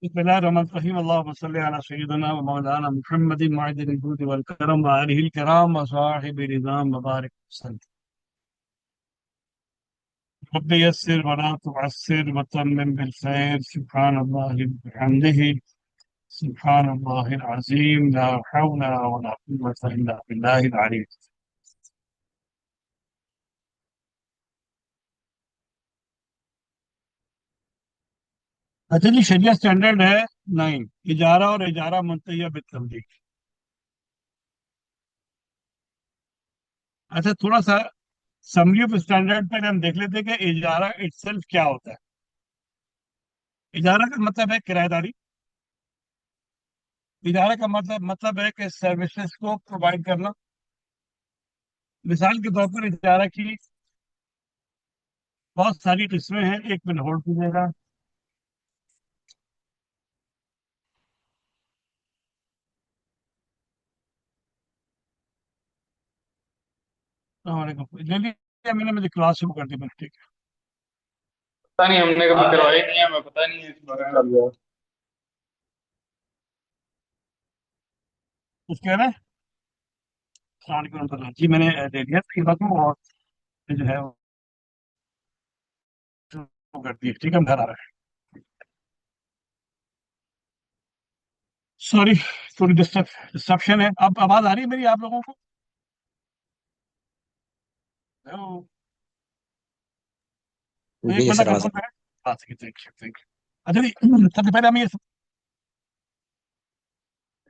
बिस्मिल्लाहिर्रहमानिर्रहीम अल्लाहुम्मा सल्लि अला सय्यिदिना व मौलाना मुहम्मदिन मुअद्दिल जुद वल करम व आलिहिल किराम व साहिबि निज़ाम व बारिक वसल्लम। रब्बि यस्सिर व ला तुअस्सिर व तम्मिम बिल खैर सुब्हानल्लाहि व बिहम्दिही सुब्हानल्लाहिल अज़ीम ला हौला व ला कुव्वता इल्ला बिल्लाहिल अली। अच्छा जी, शरिया स्टैंडर्ड है 9, इजारा और इजारा मुंतहिया बितमलीक। अच्छा, थोड़ा सा समरी ऑफ स्टैंडर्ड पर हम देख लेते हैं कि इजारा इटसेल्फ क्या होता है। इजारा का मतलब है किराएदारी। इजारा का मतलब है कि सर्विसेज को प्रोवाइड करना। मिसाल के तौर पर इजारा की बहुत सारी किस्में हैं। एक मिनट होल्ड कीजिएगा। अस्सलाम वालेकुम। ले लिया मैंने, मुझे क्लास शुरू कर दी मैंने, ठीक है। पता नहीं, हमने कभी करवाई नहीं है, हमें पता नहीं है इस बारे में। कुछ कह रहे हैं? अस्सलाम वालेकुम रहमतुल्लाह। जी मैंने ले लिया तकरीबन, और जो है वो शुरू कर दी, ठीक है। हम घर आ रहे हैं। सॉरी, थोड़ी डिस्ट्रप्शन है। अब आवाज आ रही है मेरी आप लोगों को? हेलो? तो एक जी बंदा सर, आवाज कंफर्म करे। हाँ, ठीक है, थैंक यू थैंक यू। अच्छा जी, सबसे पहले हम ये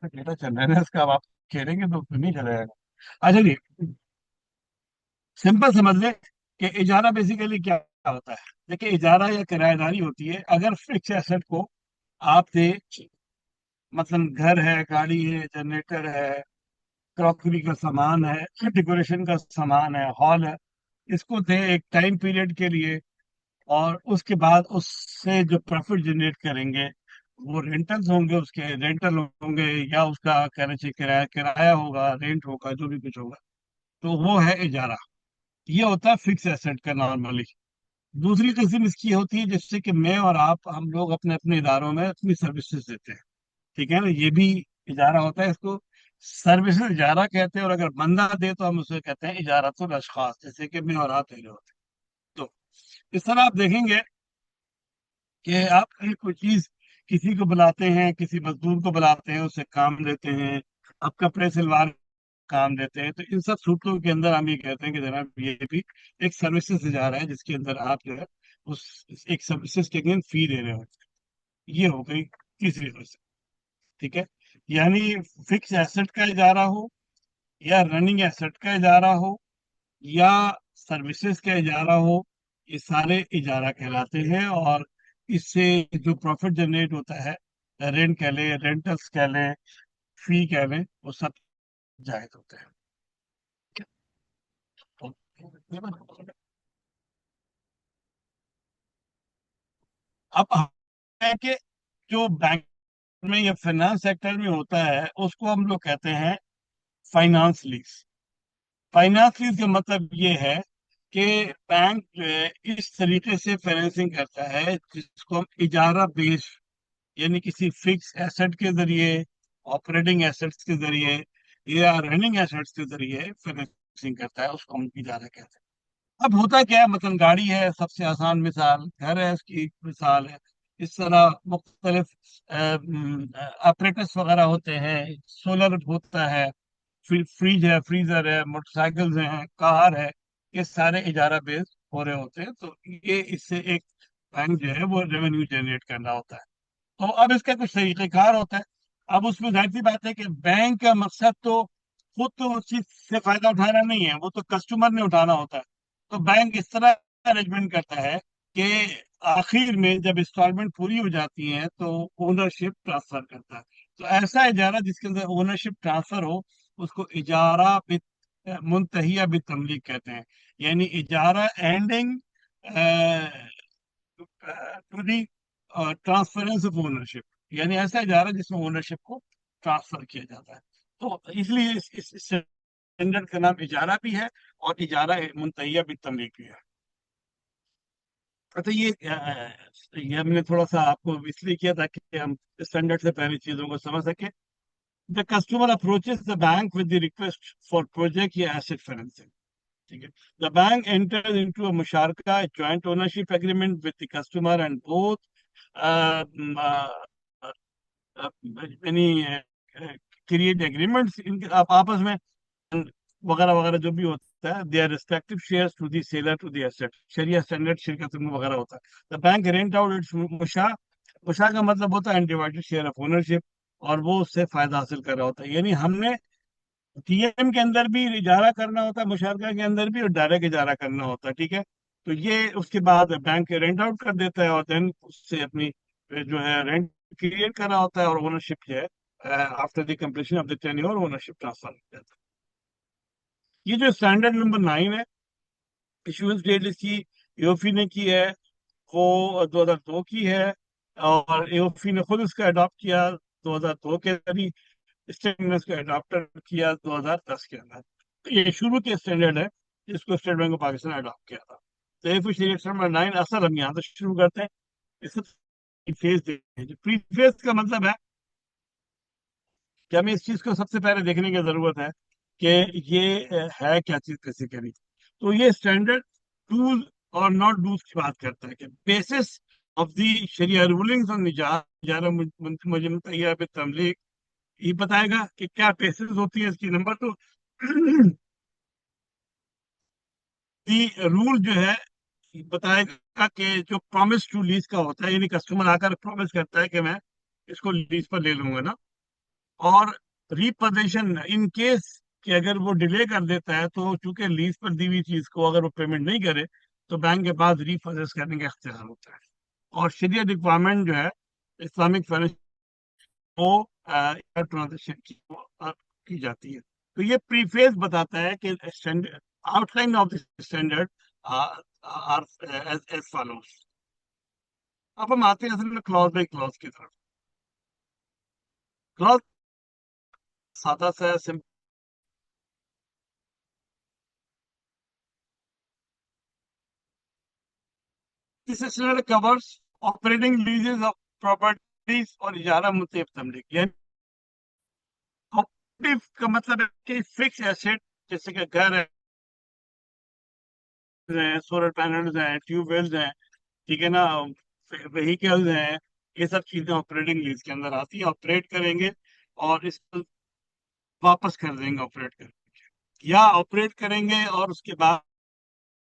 डेटा चल रहा है इसका, अब आप खेलेंगे तो फिर नहीं चलेगा। अच्छा जी, सिंपल समझ ले कि इजारा बेसिकली क्या होता है। देखिए, इजारा या किराएदारी होती है अगर फिक्स एसेट को आप दे, मतलब घर है, गाड़ी है, जनरेटर है, क्रॉकरी का सामान है, डेकोरेशन का सामान है, हॉल है, इसको दे एक टाइम पीरियड के लिए, और उसके बाद उससे जो प्रॉफिट जनरेट करेंगे वो रेंटल्स होंगे, उसके रेंटल होंगे, या उसका कहना चाहिए किराया किराया होगा, रेंट होगा, जो भी कुछ होगा, तो वो है इजारा। ये होता है फिक्स एसेट का नॉर्मली। दूसरी किस्म इसकी होती है जिससे कि मैं और आप, हम लोग अपने अपने इदारों में अपनी सर्विसेज देते हैं, ठीक है ना। ये भी इजारा होता है, इसको सर्विसेज इजारा कहते हैं। और अगर बंदा दे तो हम उसे कहते हैं इजारतुल अशखास, जैसे कि मैं और आप दे रहे होते हैं। तो इस तरह आप देखेंगे कि आप कहीं कोई चीज, किसी को बुलाते हैं, किसी मजदूर को बुलाते हैं, उसे काम देते हैं, आप कपड़े सिलवार काम देते हैं, तो इन सब सूत्रों के अंदर हम ये कहते हैं कि जनाब ये भी एक सर्विसेज से जा रहा है, जिसके अंदर आप जो है उस एक सर्विसेज के अगेंस्ट फी दे रहे हो। ये हो गई तीसरी सर्विस, ठीक है। यानी फिक्स एसेट का इजारा हो, या रनिंग एसेट का इजारा हो, या सर्विसेज का इजारा हो, ये सारे इजारा कहलाते हैं। और इससे जो प्रॉफिट जनरेट होता है, रेंट कह लें, रेंटल्स कह लें, फी कह लें, वो सब जायज होते हैं। अब है कि जो बैंक में या फाइनेंस सेक्टर में होता है उसको हम लोग कहते हैं फाइनेंस लीज। फाइनेंस लीज का मतलब ये है कि बैंक जो है इस तरीके से फाइनेंसिंग करता है जिसको हम इजारा बेस, यानी किसी फिक्स एसेट के जरिए, ऑपरेटिंग एसेट्स के जरिए, या रनिंग एसेट्स के जरिए फाइनेंसिंग करता है, उसको हम इजारा कहते हैं। अब होता क्या है, मतलब गाड़ी है सबसे आसान मिसाल, घर है उसकी एक मिसाल है। इस तरह मुख्तलिफ ऑपरेटर्स वगैरह होते हैं, सोलर होता है, फ्रिज है, फ्रीजर है, मोटरसाइकिल्स हैं, कार है, ये सारे इजारा बेस्ड हो रहे होते हैं। तो ये इससे एक बैंक जो है वो रेवेन्यू जनरेट करना होता है। तो अब इसका कुछ तरीक़ेकार होता है। अब उसमें जाहिर सी बात है कि बैंक का मकसद तो खुद तो उस चीज से फायदा उठाना नहीं है, वो तो कस्टमर ने उठाना होता है। तो बैंक इस तरह अरेंजमेंट करता है कि आखिर में जब इंस्टॉलमेंट पूरी हो जाती है तो ओनरशिप ट्रांसफर करता है। तो ऐसा इजारा जिसके अंदर ओनरशिप ट्रांसफर हो, उसको इजारा बित मुंतहिया बित तमलीक कहते हैं। यानी इजारा ending to the transference of ownership, यानी ऐसा इजारा जिसमें ओनरशिप को ट्रांसफर किया जाता है। तो इसलिए इस स्टैंडर्ड का नाम इजारा भी है, और इजारा मुंतहिया बित तमलीक भी है। अच्छा, ये हमने थोड़ा सा आपको इसलिए किया ताकि हम स्टैंडर्ड से पहले चीजों को समझ सके। The customer approaches the bank with the request for project या एसेट फाइनेंसिंग। ठीक है। The bank enters into a musharaka, a joint ownership agreement with the customer, and both uh, mm, uh, यानी क्रिएट एग्रीमेंट्स इनके आप आपस में वगैरह वगैरह जो भी होता है, their respective shares to the seller to the asset, शरिया स्टैंडर्ड शिरकत वगैरह होता है। The bank rent out its मुशा। मुशा का मतलब होता है अनडिवाइडेड शेयर ऑफ ओनरशिप, और वो उससे फायदा हासिल कर रहा होता है। यानी हमने टीएम के अंदर भी इजारा करना होता है, मुशारका के अंदर भी, और डायरेक्ट इजारा करना होता है। ठीक है। तो ये उसके बाद बैंक रेंट आउट कर देता है, और देन उससे अपनी जो है रेंट क्रिएट करना होता है, और ओनरशिप जो है after the completion of the tenure ownership transfer हो जाता है। ये जो स्टैंडर्ड नंबर 9 है, इशुएंस डेट इसकी एओफी ने की है, वो 2002 की है। और एओफी ने खुद इसका अडॉप्ट किया 2002 के करीब, स्टेट ने इसको अडॉप्ट किया 2010 के अंदर। तो ये शुरू के स्टैंडर्ड है जिसको स्टेट बैंक ऑफ पाकिस्तान ने अडॉप्ट किया था। तो एफिशिएंसी स्टैंडर्ड नंबर 9 असल हम यहाँ से शुरू करते हैं। इससे प्रीफेस देखते हैं। जो प्रीफेस का मतलब है कि हमें इस चीज को सबसे पहले देखने की जरूरत है कि ये है क्या चीज बेसिकली। तो ये स्टैंडर्ड डूज और नॉट डूज की बात करता है कि बेसिस ऑफ द शरिया रूलिंग्स ऑन इजारा मुजरिम तैयार पे तमलीग। ये बताएगा कि क्या बेसिस होती है इसकी। नंबर टू, दी रूल जो है बताएगा कि जो प्रॉमिस टू लीज का होता है, यानी कस्टमर आकर प्रॉमिस करता है कि मैं इसको लीज पर ले लूंगा ना। और रिपोजिशन इन केस कि अगर वो डिले कर देता है, तो चूंकि लीज पर दी हुई चीज को अगर वो पेमेंट नहीं करे, तो बैंक के पास रिपोजेस करने का इख्तियार होता है। और शरिया रिक्वायरमेंट जो है इस्लामिक फाइनेंस वो ट्रांजेक्शन की जाती है। तो ये प्रीफेस बताता है कि outline of the standard are as follows. अब हम आते हैं असल में क्लॉज बाई क्लॉज की तरफ। क्लॉज सादा सा है। This standard covers operating leases of properties और इजारा मुतयब तमलीक। यानी ऑपरेटिव का मतलब है कि फिक्स एसेट, जैसे कि घर है, सोलर पैनल्स हैं, ट्यूबवेल्स हैं, ठीक है ना, व्हीकल्स हैं, ये सब चीजें ऑपरेटिंग लीज के अंदर आती है। ऑपरेट करेंगे और इसको वापस कर देंगे ऑपरेट करेंगे, या ऑपरेट करेंगे और उसके बाद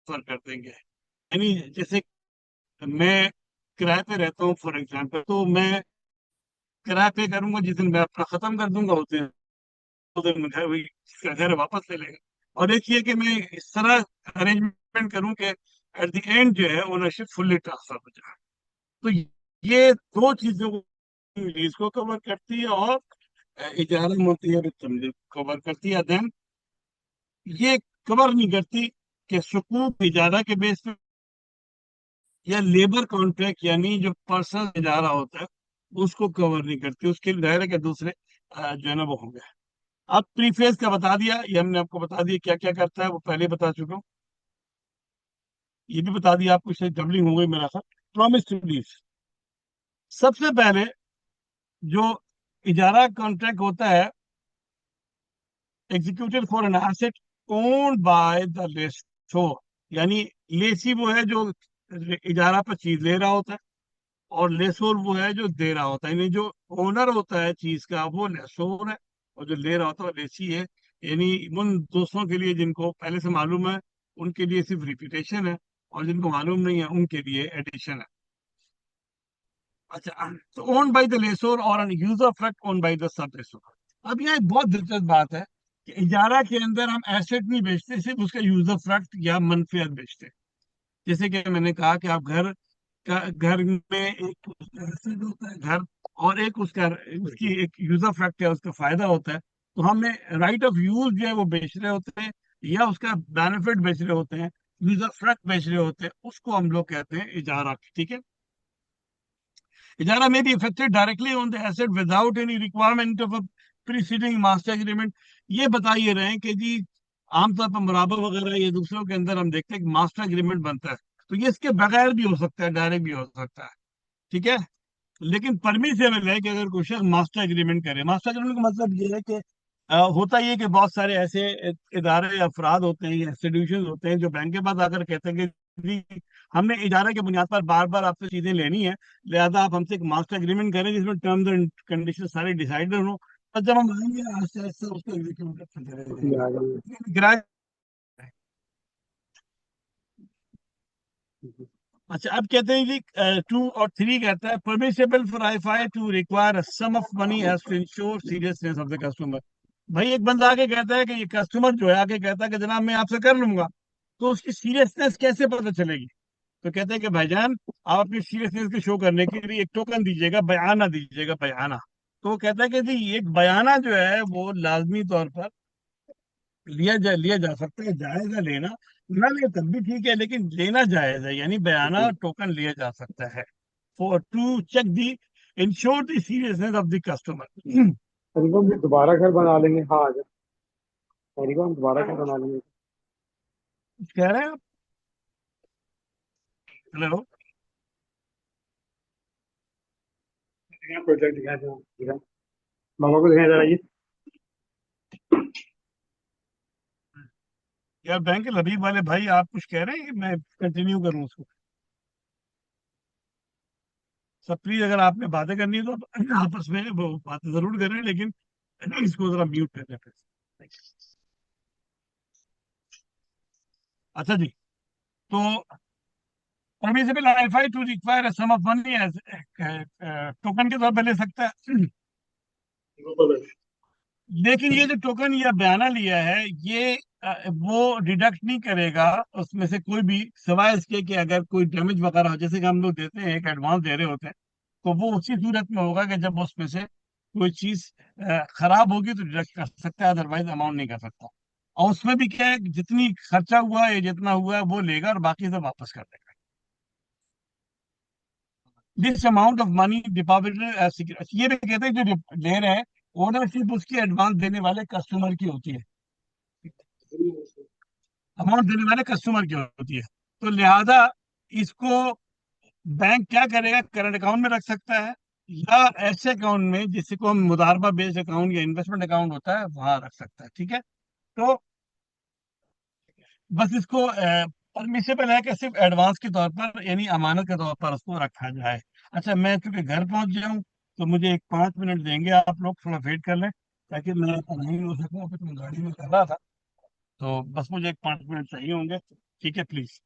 ट्रांसफर कर देंगे। यानी जैसे मैं किराए पे रहता हूँ फॉर एग्जाम्पल, तो मैं किराए पे करूंगा, जिस दिन मैं अपना खत्म कर दूंगा उस दिन, घर वही जिसका घर है वापस ले लेगा। और एक ये कि मैं इस तरह अरेंजमेंट करूं कि एट द एंड जो है ओनरशिप फुल्ली ट्रांसफर हो जाए। तो ये दो चीजों को लीज को कवर करती है, और इजारा मुतय्यर तमलीक कवर करती है। देन ये कवर नहीं करती कि सुकूक इजारा के बेस पे या लेबर कॉन्ट्रैक्ट, यानी जो पर्सनल इजारा होता है उसको कवर नहीं करती। उसके लिए दायरे के दूसरे जो है ना वो होंगे। अब प्रीफेस का बता दिया, ये हमने आपको बता दिया क्या क्या करता है, वो पहले बता चुका हूँ। ये भी बता दिया आपको, शायद डबलिंग हो गई मेरा ख्याल। प्रॉमिस टू लीव, सबसे पहले जो इजारा कॉन्ट्रैक्ट होता है, executed for an asset owned by the lessor. यानी लेसी वो है जो इजारा पर चीज ले रहा होता है, और लेसोर वो है जो दे रहा होता है। यानी जो ओनर होता है चीज का वो लेसोर है, और जो ले रहा होता है वो लेसी है। यानी उन दोस्तों के लिए जिनको पहले से मालूम है उनके लिए सिर्फ रिपीटेशन है, और जिनको मालूम नहीं है उनके लिए एडिशन है। अच्छा, तो ओन बाय द लेसोर और an usufruct own by the sublessor. अब यहाँ एक बहुत दिलचस्प बात है कि इजारा के अंदर हम एसेट नहीं बेचते, सिर्फ उसका यूजर फ्रैक्ट या मनफियत बेचते हैं। जैसे कि मैंने कहा कि आप घर में एक एसेट होता है घर, और एक उसका उसकी एक यूजर फैक्ट है, उसका फायदा होता है। तो हमें राइट ऑफ यूज जो है वो बेच रहे होते हैं, या उसका बेनिफिट बेच रहे होते हैं, यूजर फैक्ट बेच रहे होते हैं, उसको हम लोग कहते हैं इजारा। ठीक है। इजारा में भी affected directly on the asset without any requirement of a preceding master agreement. ये बता ये रहे हैं कि जी आमतौर पर मुराबा वगैरह ये दूसरों के अंदर हम देखते हैं कि मास्टर एग्रीमेंट बनता है। तो ये इसके बगैर भी हो सकता है, डायरेक्ट भी हो सकता है। ठीक है। लेकिन परमिसेबल है कि अगर कोई शख्स मास्टर एग्रीमेंट करे। मास्टर एग्रीमेंट का मतलब ये है कि होता ये है कि बहुत सारे ऐसे इदारे या अफराद होते हैं या इंस्टीट्यूशन होते हैं जो बैंक के पास आकर कहते हैं कि जी हमने इजारे की बुनियाद पर बार बार आपसे चीजें लेनी है, लिहाजा आप हमसे एक मास्टर एग्रीमेंट करें जिसमें टर्म्स एंड कंडीशन सारे डिसाइडेड हो। और जब हम आएंगे आस्ते आस्ते उसको एग्जीक्यूट करते रहेंगे। गिराए। अच्छा, अब कहते हैं जी 2 और 3 कहता है permissible for IFI to require sum of money as to ensure seriousness of the customer. भाई एक बंदा आके कहता है कि ये कस्टमर जो है आके कहता है कि जनाब मैं आपसे कर लूंगा, तो उसकी सीरियसनेस कैसे पता चलेगी? तो कहते हैं कि भाईजान आप अपनी सीरियसनेस को शो करने के लिए एक टोकन दीजिएगा, बयाना दीजिएगा, बयाना। तो वो कहता है कि जी एक बयाना जो है वो लाजमी तौर पर लिया जा सकता है, जायज है लेना। ना ले तब भी ठीक है, लेकिन लेना जायज है, यानी बयाना टोकन लिया जा सकता है for to check the insure the seriousness of the customer. तरीका हम दोबारा घर बना लेंगे। हाँ आ जाओ। तरीका हम दोबारा घर बना लेंगे। कह रहे हैं आप? हेलो। प्रोजेक्ट दिखा दो, दिखा मामा को दिखाया जा रहा है ये। यार बैंक के लबीब वाले भाई, आप कुछ कह रहे हैं कि मैं कंटिन्यू करूं उसको? सब प्लीज, अगर आपने बातें करनी है तो आप आपस में वो बातें जरूर करें, लेकिन इसको जरा म्यूट कर दें फिर। अच्छा जी। तो permissible IFI to require sum of money as token के तौर पर ले सकता है। लेकिन ये जो टोकन या बयाना लिया है ये वो डिडक्ट नहीं करेगा उसमें से कोई भी, सिवाय इसके कि अगर कोई डैमेज वगैरह हो, जैसे कि हम लोग देते हैं एक एडवांस दे रहे होते हैं, तो वो उसी सूरत में होगा कि जब उसमें से कोई चीज खराब होगी तो डिडक्ट कर सकता है, अदरवाइज अमाउंट नहीं कर सकता। और उसमें भी क्या है कि जितनी खर्चा हुआ है जितना हुआ है वो लेगा और बाकी सब वापस कर देगा। This amount of money deposited as security, ये भी कहते हैं जो ले रहे हैं ओनरशिप उसकी एडवांस देने वाले कस्टमर की होती है। अमाउंट देने वाले कस्टमर की होती है। तो लिहाजा इसको बैंक क्या करेगा, करंट अकाउंट में रख सकता है या ऐसे अकाउंट में जिसको हम मुदारबा बेस्ड अकाउंट या इन्वेस्टमेंट अकाउंट होता है वहां रख सकता है। ठीक है। तो बस इसको परमिसेबल है कि सिर्फ एडवांस के तौर पर यानी अमानत के तौर पर उसको रखा जाए। अच्छा, मैं चूंकि घर पहुंच गया हूँ, तो मुझे एक 5 मिनट देंगे आप लोग, थोड़ा वेट कर लें ताकि मैं नहीं हो सकूँ, अभी तो मैं गाड़ी में कर रहा था। तो बस मुझे एक 5 मिनट चाहिए होंगे। ठीक है, प्लीज।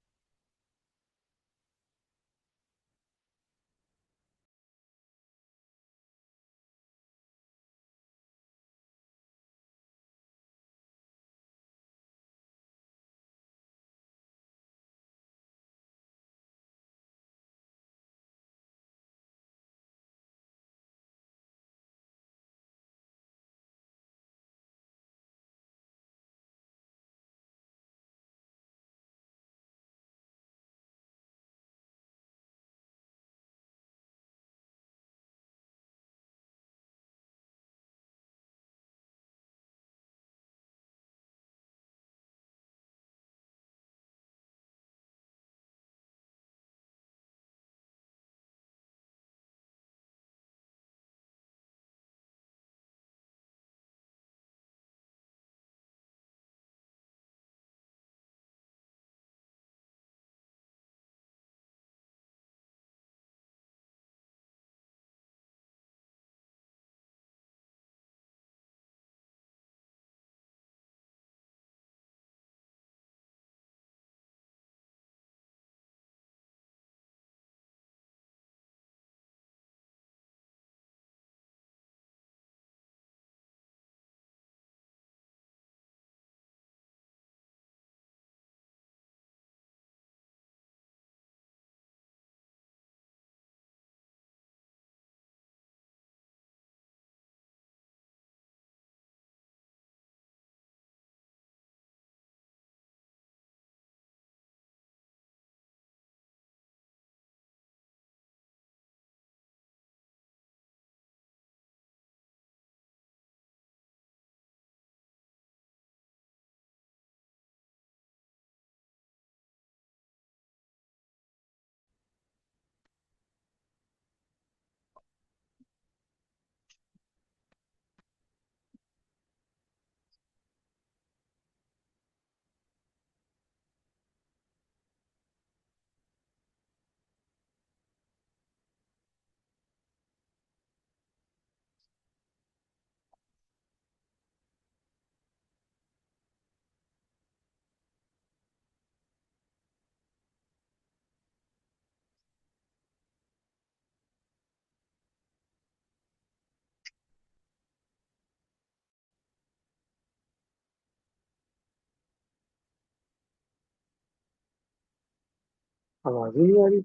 आवाज ही नहीं आ रही।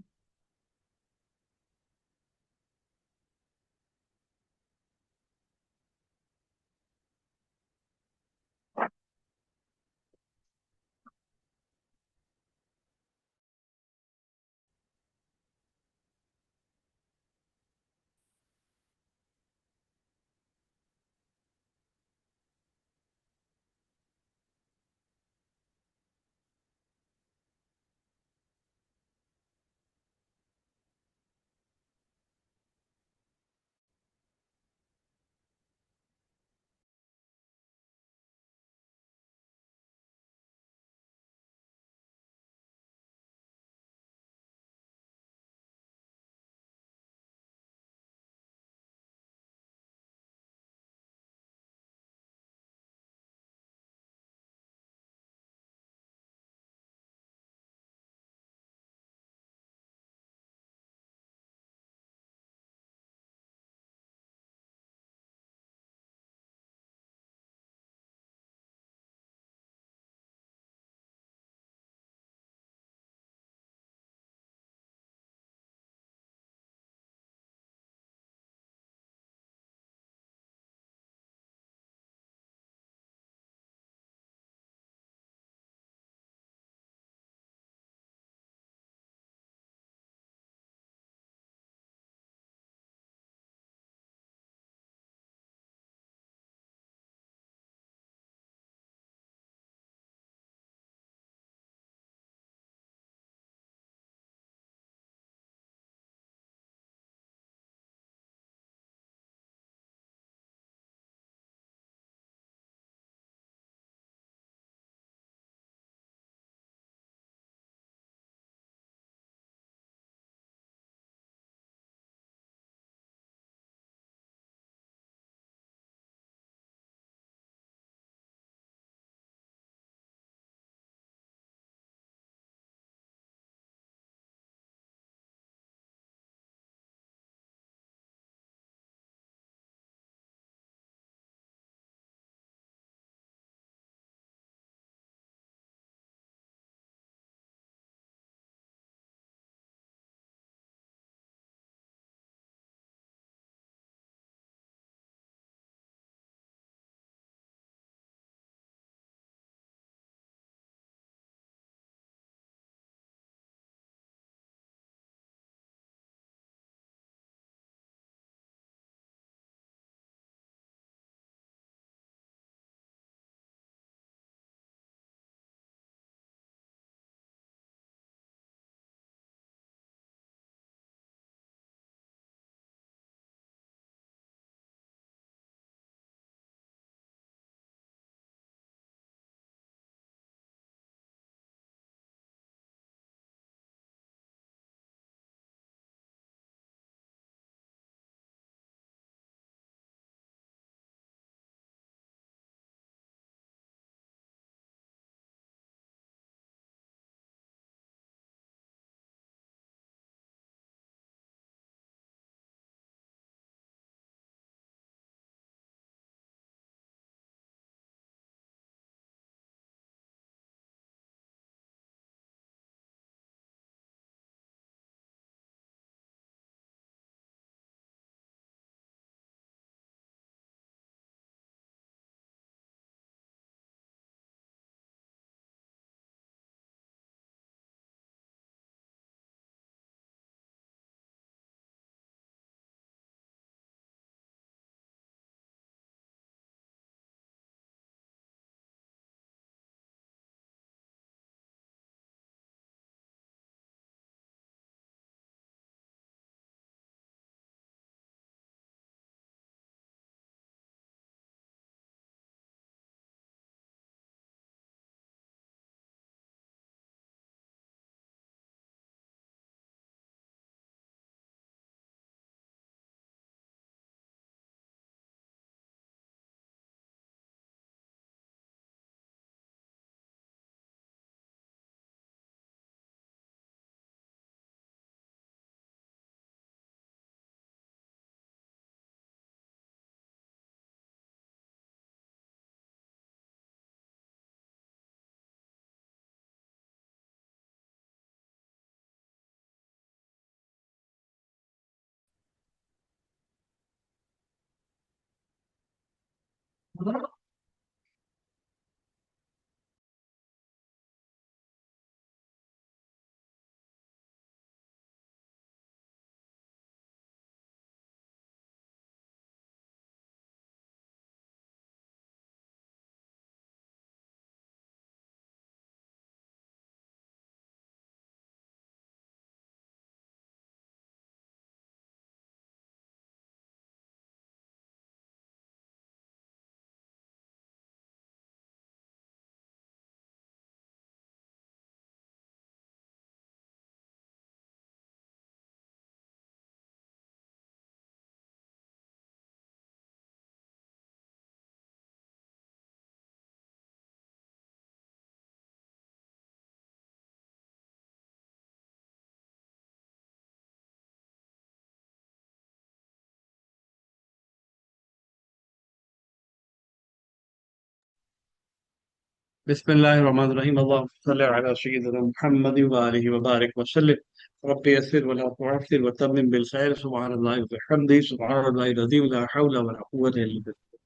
बिस्मिल्लाहिर्रहमानिर्रहीम अल्लाहुम्मा सल्लि अला सय्यिदिना मुहम्मद व आलिहि व बारिक वसल्लिम रब्बि यस्सिर वला तुअस्सिर व तम्मिम बिल खैर सुब्हानल्लाहि व बिहम्दिही सुब्हानल्लाहिल अज़ीम ला हौला व ला कुव्वता इल्ला बिल्लाह।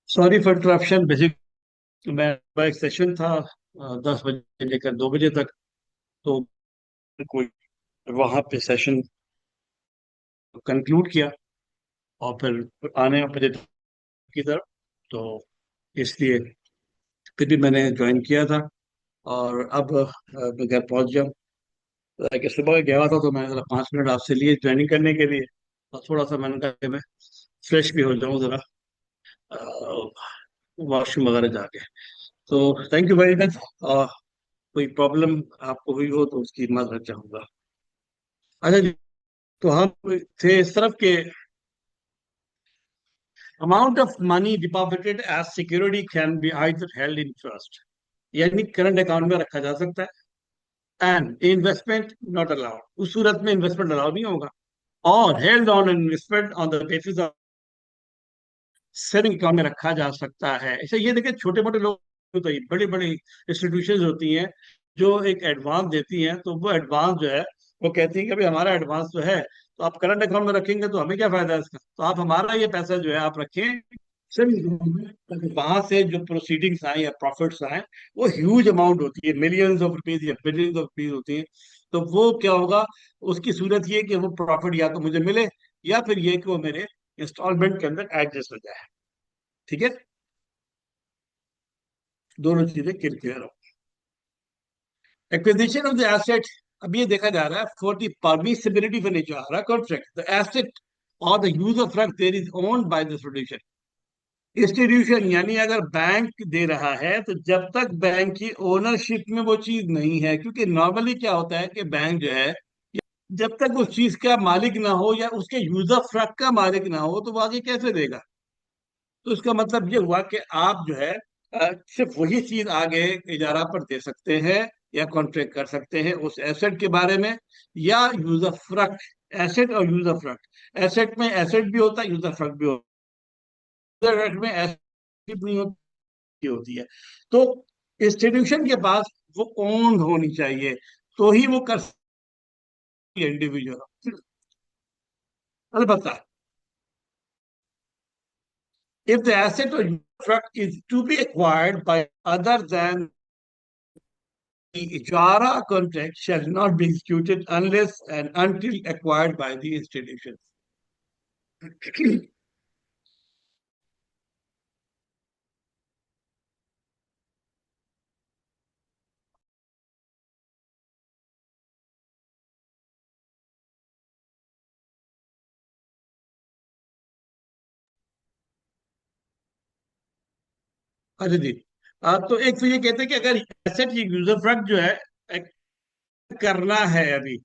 Sorry for interruption. बेसिक मेरा एक सेशन था 10 बजे लेकर 2 बजे तक। तो कोई वहां पे सेशन कंक्लूड किया और फिर आने बजे की तरफ, तो इसलिए फिर भी मैंने ज्वाइन किया था। और अब मैं घर पहुंच गया। कि सुबह गया था तो मैंने जरा 5 मिनट आपसे लिए ज्वाइनिंग करने के लिए, और थोड़ा सा मैंने कहा कि मैं फ्रेश भी हो जाऊं जरा वॉशरूम वगैरह जाके। तो थैंक यू वेरी मच। कोई प्रॉब्लम आपको हुई हो तो उसकी माजरत चाहूंगा। अच्छा जी, तो हम थे इस तरफ के amount of money deposited as security can be either held in trust, यानी करंट अकाउंट में रखा जा सकता है, एंड इन्वेस्टमेंट नॉट अलाउड, उस सूरत में इन्वेस्टमेंट अलाउड नहीं होगा, और held on investment on the basis of saving account में रखा जा सकता है। ऐसे ये देखिए, छोटे मोटे लोग तो बड़ी बड़ी इंस्टीट्यूशन होती हैं जो एक एडवांस देती हैं, तो वो एडवांस जो है वो कहती है कि भाई हमारा एडवांस जो है तो आप करंट अकाउंट में रखेंगे तो हमें क्या फायदा है इसका, तो आप हमारा ये पैसा जो है आप रखें सेविंग अकाउंट में, ताकि वहां से जो प्रोसीडिंग्स आए या प्रॉफिट्स आए वो ह्यूज अमाउंट होती है, मिलियंस ऑफ रुपीज या बिलियंस ऑफ रुपीज होती है। तो वो क्या होगा, उसकी सूरत ये कि वो प्रॉफिट या तो मुझे मिले, या फिर ये कि वो मेरे इंस्टॉलमेंट के अंदर एडजस्ट हो जाए। ठीक है, दोनों चीजें क्लियर हो। एक्विजिशन ऑफ द एसेट, अब ये देखा जा रहा है फॉर द परमिसिबिलिटी ऑफ इजारा कॉन्ट्रैक्ट द एसेट और the usufruct there is owned by the institution. Institution यानी अगर बैंक दे रहा है तो जब तक बैंक की ओनरशिप में वो चीज नहीं है, क्योंकि नॉर्मली क्या होता है कि बैंक जो है जब तक उस चीज का मालिक ना हो या उसके यूज ऑफ ट्रक का मालिक ना हो तो वो आगे कैसे देगा। तो इसका मतलब ये हुआ कि आप जो है सिर्फ वही चीज आगे इजारा पर दे सकते हैं या कॉन्ट्रैक्ट कर सकते हैं उस एसेट के बारे में, या यूज ऑफ फ्रक। एसेट और यूज ऑफ फ्रक, एसेट में एसेट भी होता है, यूज ऑफ फ्रक भी होता है, एसेट में एसेट नहीं होती है। तो इंस्टीट्यूशन के पास वो ओन होनी चाहिए, तो ही वो कर सकती है इंडिविजुअल। अलबत्ता if the asset or truck is to be acquired by other than the Ijara contract shall not be executed unless and until acquired by the institution. अच्छा जी, तो एक तो ये कहते हैं कि अगर एसेट ये यूजर फ्रंट जो है करना है अभी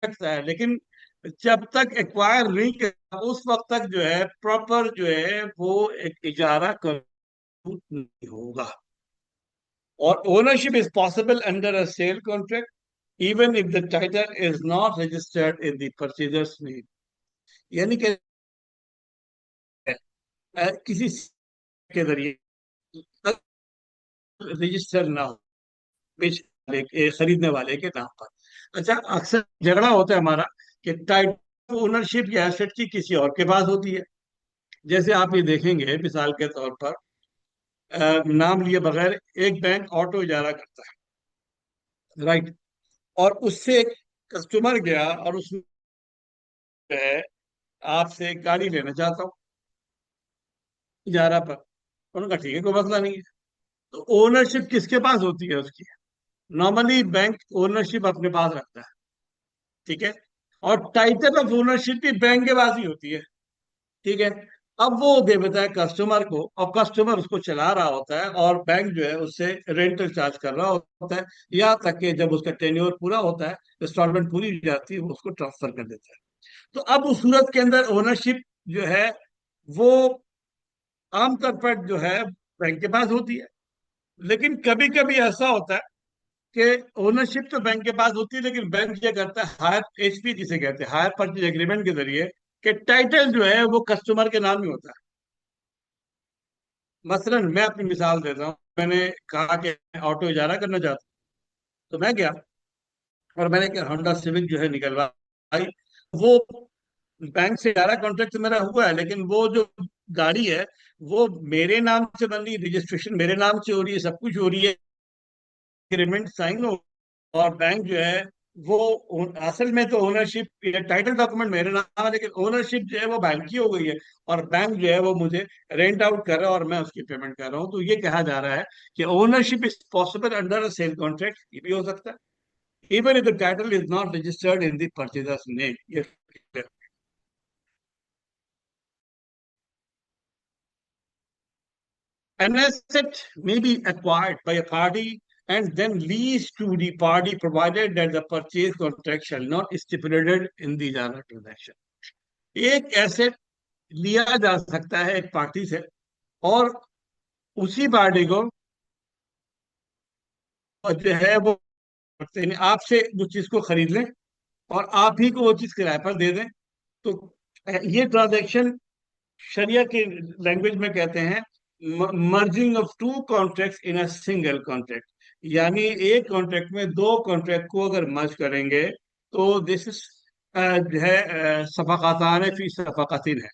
सकता है, लेकिन जब तक एक्वायर नहीं कर उस वक्त तक जो है प्रॉपर जो है वो एक इजारा कर नहीं होगा। और ownership is possible under a sale contract even if the title is not registered in the purchaser's name, यानी कि किसी के जरिए रजिस्टर ना हो बेच खरीदने वाले के नाम पर। अच्छा, अक्सर झगड़ा होता है हमारा कि टाइटल ओनरशिप या एसेट की किसी और के पास होती है, जैसे आप ये देखेंगे मिसाल के तौर पर, नाम लिए बगैर एक बैंक ऑटो इजारा करता है, राइट? और उससे एक कस्टमर गया और उसने जो है आपसे एक गाड़ी लेना चाहता हूँ इजारा पर। उन्होंने कहा ठीक है, कोई मसला नहीं है। तो ओनरशिप किसके पास होती है उसकी? नॉर्मली बैंक ओनरशिप अपने पास रखता है, ठीक है। और टाइटल ऑफ ओनरशिप भी बैंक के पास ही होती है, ठीक है। अब वो दे देता है कस्टमर को, और कस्टमर उसको चला रहा होता है, और बैंक जो है उससे रेंटल चार्ज कर रहा होता है, यहाँ तक कि जब उसका टेन्योर पूरा होता है, इंस्टॉलमेंट पूरी हो जाती है, वो उसको ट्रांसफर कर देता है। तो अब उस सूरत के अंदर ओनरशिप जो है वो आमतौर पर जो है बैंक के पास होती है। लेकिन कभी कभी ऐसा होता है कि ओनरशिप तो बैंक के पास होती है, लेकिन बैंक क्या करता है, हायर एचपी जिसे कहते हैं, हायर परचेज एग्रीमेंट के जरिए, कि टाइटल जो है वो कस्टमर के नाम ही होता है। मसलन मैं अपनी मिसाल देता हूँ, मैंने कहा कि ऑटो इजारा करना चाहता हूँ, तो मैं गया और मैंने एक होंडा सिविक जो है निकलवाई। वो बैंक से इजारा कॉन्ट्रैक्ट मेरा हुआ है, लेकिन वो जो गाड़ी है वो मेरे नाम से बन रही है, रजिस्ट्रेशन मेरे नाम से हो रही है, सब कुछ हो रही है, एग्रीमेंट साइन हो, और बैंक जो है वो असल में तो ओनरशिप, टाइटल डॉक्यूमेंट मेरे नाम है, लेकिन ओनरशिप जो है वो बैंक की हो गई है। और बैंक जो है वो मुझे रेंट आउट कर रहा है और मैं उसकी पेमेंट कर रहा हूँ। तो ये कहा जा रहा है कि ownership is possible under a sale contract, ये भी हो सकता है, even if the title is not registered in the purchaser's name. ये an asset may be acquired by a party and then leased to the party provided that the purchase contract shall not stipulated in the ijara transaction। एक asset लिया जा सकता है एक party से, और उसी पार्टी को जो है वो यानी आपसे उस चीज को खरीद लें और आप ही को वो चीज किराए पर दे दें। तो ये ट्रांजैक्शन शरिया के लैंग्वेज में कहते हैं merging of two contracts in a single contract. यानी एक कॉन्ट्रैक्ट में दो कॉन्ट्रैक्ट को अगर मर्ज करेंगे तो दिस इज जो है सफाकतान फी सफाकतिन है।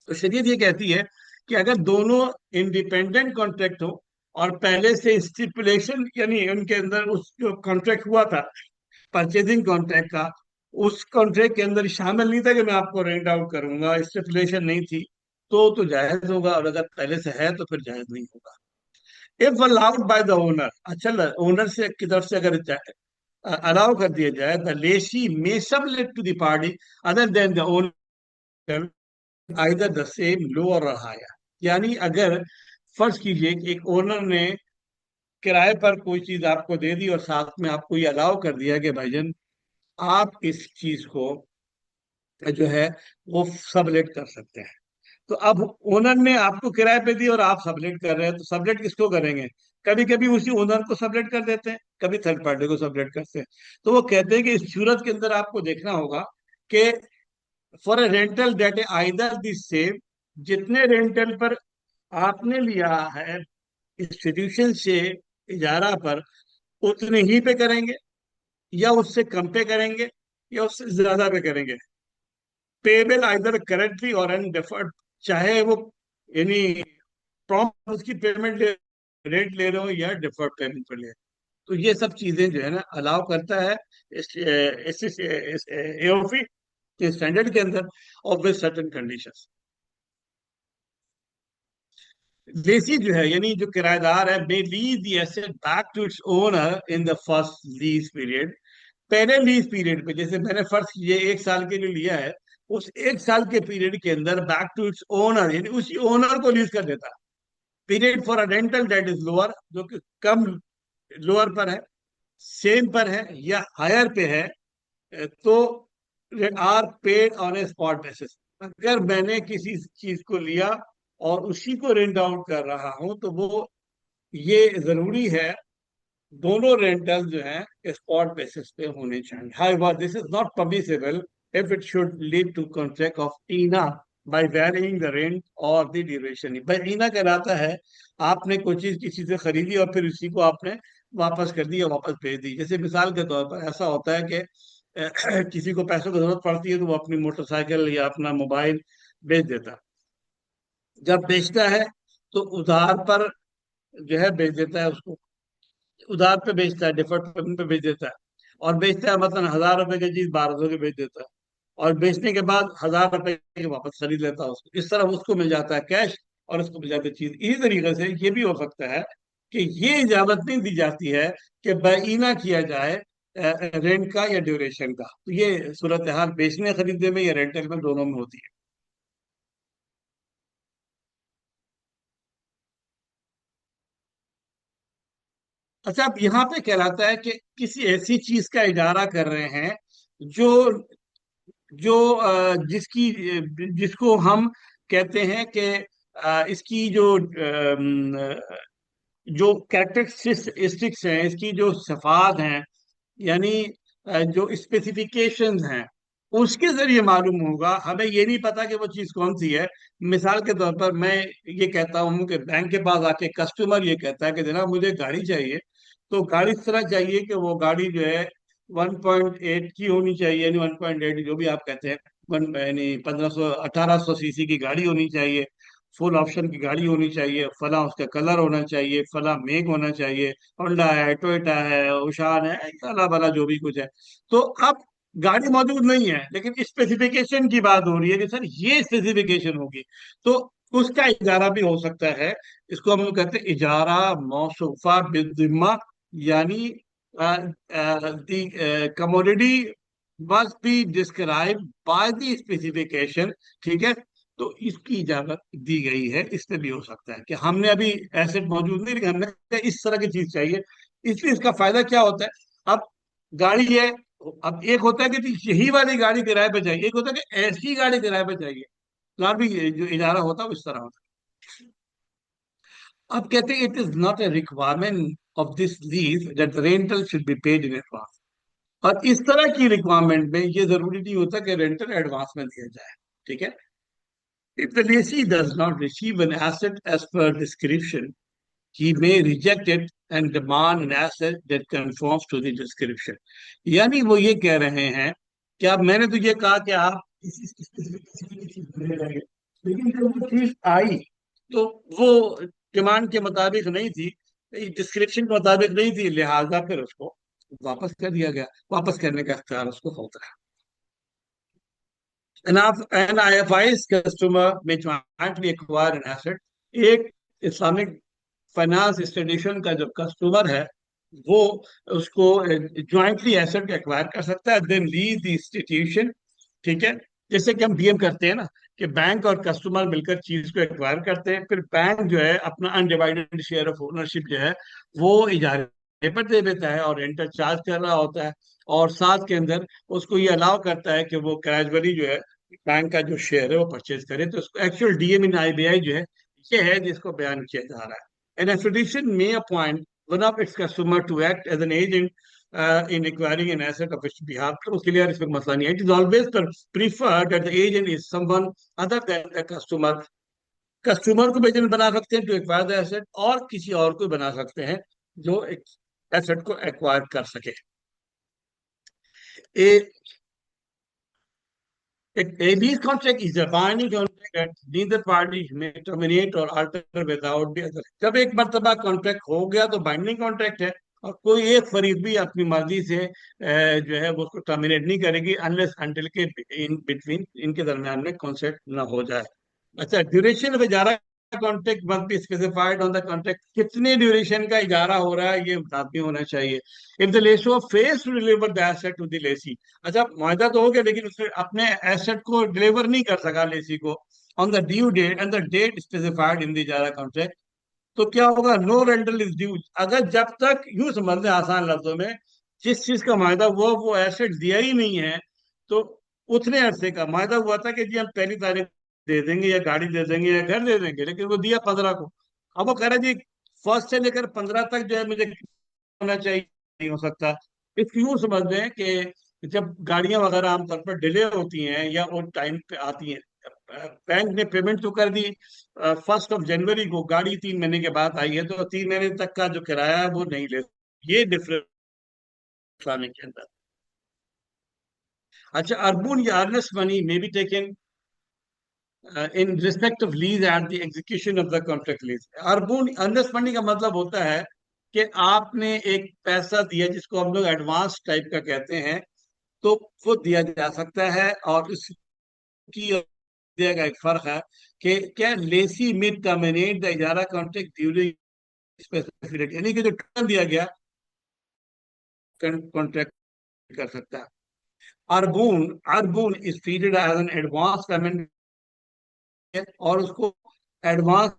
तो शरीयत ये कहती है कि अगर दोनों इंडिपेंडेंट कॉन्ट्रैक्ट हो और पहले से स्टिपुलेशन, यानी उनके अंदर उस जो कॉन्ट्रैक्ट हुआ था परचेजिंग कॉन्ट्रैक्ट का, उस कॉन्ट्रैक्ट के अंदर शामिल नहीं था कि मैं आपको रेंट आउट करूंगा, स्टिपुलेशन नहीं थी, तो जायज होगा, और अगर पहले से है तो फिर जायज नहीं होगा। If allowed by the owner, अच्छा ओनर से की तरफ से अगर अलाउ कर दिया जाए, the lessee may sublet to the party other than the owner either the same low or higher. यानी अगर फर्ज कीजिए कि एक ओनर ने किराए पर कोई चीज आपको दे दी और साथ में आपको ये अलाउ कर दिया कि भाईजान आप इस चीज को जो है वो सबलेट कर सकते हैं। तो अब ओनर ने आपको किराए पे दी और आप सबलेट कर रहे हैं, तो सबलेट किसको करेंगे? कभी कभी उसी ओनर को सबलेट कर देते हैं, कभी थर्ड पार्टी को सबलेट करते हैं। तो वो कहते हैं कि इस सूरत के अंदर आपको देखना होगा कि for a rental date either the same, जितने रेंटल पर आपने लिया है इंस्टीट्यूशन से इजारा पर, उतने ही पे करेंगे, या उससे कम पे करेंगे, या उससे ज्यादा पे करेंगे। पेबल आइदर करेंटली और एन डेफर्ड, चाहे वो यानी प्रॉम्प्ट उसकी पेमेंट रेट ले रहे हो या डिफर्ड पेमेंट पर ले रहे हो। तो ये सब चीजें जो है ना अलाउ करता है इस एओपी के स्टैंडर्ड के अंदर, और विद सर्टेन कंडीशंस। लेसी जो है यानी जो किराएदार है, may lease the asset back to its owner in the first lease period. पहले लीज पीरियड पे, जैसे मैंने फर्स्ट ये 1 साल के लिए लिया है, उस 1 साल के पीरियड के अंदर बैक टू इट्स ओनर, यानी उसी ओनर को लीज कर देता है। Period for a rental date is lower, जो कि कम लोअर पर है, सेम पर है, या हायर पे है, तो are paid on a spot basis. अगर मैंने किसी चीज को लिया और उसी को रेंट आउट कर रहा हूं, तो वो ये जरूरी है दोनों रेंटल जो हैं स्पॉट बेसिस पे होने चाहिए। However this is not permissible if it should lead to contract of tina by varying the rent और द ड्यूरेशन। टीना कहलाता है आपने कोई चीज किसी से खरीदी और फिर उसी को आपने वापस कर दी या वापस भेज दी। जैसे मिसाल के तौर पर ऐसा होता है कि किसी को पैसों की जरूरत पड़ती है तो वो अपनी मोटरसाइकिल या अपना मोबाइल बेच देता है, जब बेचता है तो उधार पर जो है बेच देता है उसको, उधार पे बेचता है, डिफर्ड पेमेंट पे बेच देता है। और बेचता है मतलब 1,000 रुपए की चीज 1,200 की बेच देता है, और बेचने के बाद 1,000 रुपए की वापस खरीद लेता है उसको। इस तरह उसको मिल जाता है कैश, और उसको मिल जाती है चीज। इसी तरीके से ये भी हो सकता है कि ये इजाजत नहीं दी जाती है कि बैना किया जाए रेंट का या ड्यूरेशन का। तो ये सूरत हाल बेचने खरीदने में या रेंटल में दोनों में होती है। अच्छा, अब यहाँ पे कहलाता है कि किसी ऐसी चीज का इजारा कर रहे हैं जो जो जिसकी जिसको हम कहते हैं कि इसकी जो कैरेक्टरिस्टिक्स हैं, इसकी जो सिफात हैं, यानी जो स्पेसिफिकेशंस हैं, उसके जरिए मालूम होगा। हमें ये नहीं पता कि वो चीज़ कौन सी है। मिसाल के तौर पर मैं ये कहता हूँ कि बैंक के पास आके कस्टमर ये कहता है कि जनाब मुझे गाड़ी चाहिए, तो गाड़ी इस तरह चाहिए कि वो गाड़ी जो है 1.8 की होनी चाहिए, यानी 1.8 जो भी आप कहते हैं, वन यानी 1,500 1800 सीसी की गाड़ी होनी चाहिए, फुल ऑप्शन की गाड़ी होनी चाहिए, फला उसका कलर होना चाहिए, फला मेक होना चाहिए, होंडा है, टोयोटा है, उशान है, अला बला जो भी कुछ है। तो अब गाड़ी मौजूद नहीं है, लेकिन स्पेसिफिकेशन की बात हो रही है कि सर ये स्पेसिफिकेशन होगी, तो उसका इजारा भी हो सकता है। इसको हम लोग कहते हैं इजारा मौसूफा बिद्दिम्मा, यानी the commodity must be describe by the specification. ठीक है, तो इसकी इजाजत दी गई है। इसमें भी हो सकता है कि हमने अभी एसेट मौजूद नहीं, लेकिन हमने कहा इस तरह की चीज चाहिए। इसलिए इसका फायदा क्या होता है? अब गाड़ी है, अब एक होता है कि यही वाली गाड़ी किराए पे चाहिए, एक होता है कि ऐसी गाड़ी किराए पे चाहिए। तो भी ये जो इजारा होता है वो इस तरह होता है। अब कहते हैं it is not a requirement of this lease that rental should be paid in advance. और इस तरह की रिक्वायरमेंट में ये जरूरी नहीं होता कि रेंटल एडवांस में दिया जाए। ठीक है, if the lessee does not receive an asset as per description, he may reject it and demand an asset that conforms to the description। यानी वो ये कह रहे हैं कि अब मैंने तो ये कहा कि आप इसी specification की चीज ले जाएंगे, लेकिन जब वो चीज आई तो वो डिमांड के मुताबिक नहीं थी, डिस्क्रिप्शन के मुताबिक नहीं थी, लिहाजा फिर उसको वापस कर दिया गया। वापस करने का इख्तियार उसको होता है। An IFI's customer may jointly acquire an asset। एक इस्लामिक फाइनेंस इंस्टीट्यूशन का जो कस्टमर है, वो उसको ज्वाइंटली एसेट एक्वायर कर सकता है, देन लीज द इंस्टीट्यूशन। ठीक है, जैसे कि हम डीएम करते हैं ना, कि बैंक और कस्टमर मिलकर चीज को एक्वायर करते हैं, फिर बैंक जो है अपना अनडिवाइडेड शेयर ऑफ ओनरशिप जो है वो इजारे पर दे देता है और रेंटल चार्ज कर रहा होता है। और साथ के अंदर उसको ये अलाउ करता है कि वो ग्रेजुअली जो है बैंक का जो शेयर है वो परचेज करे। तो उसको एक्चुअल डीएम इन आईबीआई जो है, ये है जिसको बयान किया जा रहा है। An institution may appoint one of its customer to act as an agent in acquiring an asset of its behalf। तो उसके लिए इसमें मसला नहीं है। It is always preferred that the agent is someone other than the customer। Customer को agent बना सकते हैं टू एक्वायर द एसेट, और किसी और को बना सकते हैं जो एक एसेट को एक्वायर कर सके। A A lease contract is a binding contract that neither party may terminate or alter without the other। जब एक मर्तबा कॉन्ट्रैक्ट हो गया तो बाइंडिंग कॉन्ट्रैक्ट है, और कोई एक फरीक भी अपनी मर्जी से जो है वो उसको टर्मिनेट नहीं करेगी, अनलेस अनटिल के इन बिटवीन इनके दरमियान में कॉन्सेप्ट ना हो जाए। अच्छा, ड्यूरेशन ऑफ इजारा contract must be specified on the contract. कितने ड्यूरेशन का इजारा हो रहा है ये लाजमी होना चाहिए। If the lessor fails to deliver the asset to the lessee. अच्छा, मुआहदा तो हो गया, लेकिन उसने अपने एसेट को डिलीवर नहीं कर सका लेसी को on the due date and the date specified in the इजारा कॉन्ट्रैक्ट, तो क्या होगा? No rental is due. अगर जब तक, यूं समझ लें आसान लफ्जों में, जिस चीज का मायदा वो एसेट दिया ही नहीं है, तो उतने अरसे का मायदा हुआ था कि जी हम पहली तारीख दे देंगे, या गाड़ी दे देंगे, या घर दे देंगे, लेकिन वो दिया 15 को। अब वो कह रहा है जी फर्स्ट से लेकर 15 तक जो है मुझे होना चाहिए, नहीं हो सकता। इस यूं समझ लें कि जब गाड़ियां वगैरह आमतौर पर डिले होती हैं या वो टाइम पे आती हैं, बैंक ने पेमेंट तो कर दी 1 जनवरी को, गाड़ी 3 महीने के बाद आई है, तो 3 महीने तक का जो किराया है वो नहीं ले। ये डिफरेंस लाने के अंदर। अच्छा, अर्बन या अर्नेस्ट मनी में भी taken in respect of lease at the execution of the contract lease. अर्बन अर्नेस्ट फंडिंग का मतलब होता है कि आपने एक पैसा दिया जिसको हम लोग एडवांस टाइप का कहते हैं, तो वो दिया जा सकता है। और इसकी और दिया का एक फर्क है कि क्या लेसी में टर्मिनेट द इजारा कॉन्ट्रैक्ट ड्यूरिंग स्पेसिफिक, यानी कि जो टर्म दिया गया कॉन्ट्रैक्ट कर सकता है। अर्बून अर्बून is treated as an advance payment, और उसको एडवांस,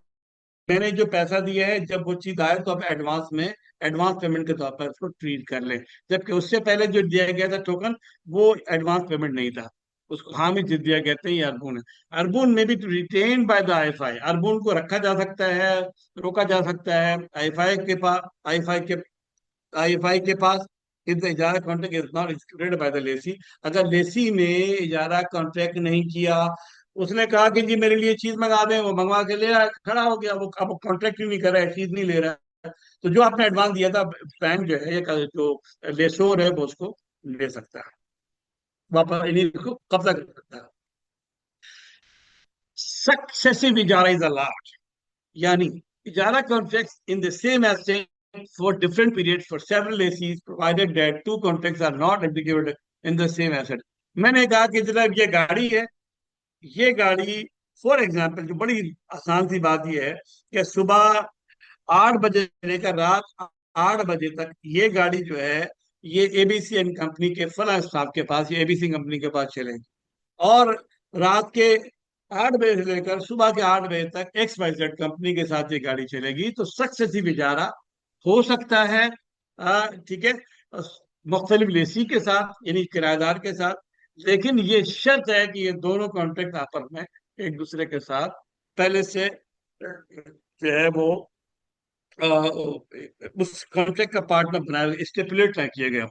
मैंने जो पैसा दिया है जब वो चीज आए तो आप एडवांस में, एडवांस पेमेंट के तौर पर उसको ट्रीट कर लें। जबकि उससे पहले जो दिया गया था टोकन, वो एडवांस पेमेंट नहीं था, उसको हामी जित दिया कहते हैं, ये अर्बुन है। अर्बुन में भी रिटेन बाय द आईएफआई, अर्बुन को रखा जा सकता है, रोका जा सकता है आईएफआई के पास, आईएफआई के पास। इफ द इजारा contract is not executed by the lessee, अगर लेसी ने इजारा कॉन्ट्रैक्ट नहीं किया, उसने कहा कि जी मेरे लिए चीज मंगा दें, वो मंगवा के ले आया, खड़ा हो गया, वो अब कॉन्ट्रैक्ट ही नहीं कर रहा है, चीज नहीं ले रहा है, तो जो आपने एडवांस दिया था, बैंक जो है, या जो लेसोर है, वो उसको ले सकता है वापस, यानी उसको कब्जा कर सकता है। सक्सेसिव इजारा इज अलाउड, यानी इजारा contracts in the same asset for different periods for several leases provided that two contracts are not executed in the same asset। मैंने कहा कि जनाब ये गाड़ी है, ये गाड़ी फॉर एग्जाम्पल, जो बड़ी आसान सी बात ये है कि सुबह 8 बजे से लेकर रात 8 बजे तक ये गाड़ी जो है, ये एबीसी एंड कंपनी के फला स्टाफ के पास, ये एबीसी कंपनी के पास चलेगी। और रात के 8 बजे से लेकर सुबह के 8 बजे तक एक्स वाई जेड कंपनी के साथ ये गाड़ी चलेगी। तो सक्सेसिव इजारा हो सकता है, ठीक है, मुख्तलिफ लेसी के साथ, यानी किराएदार के साथ। लेकिन ये शर्त है कि ये दोनों कॉन्ट्रैक्ट आपस में एक दूसरे के साथ पहले से जो है वो उस कॉन्ट्रैक्ट का पार्टनर बनाए, स्टेपुलेट ना किए गए।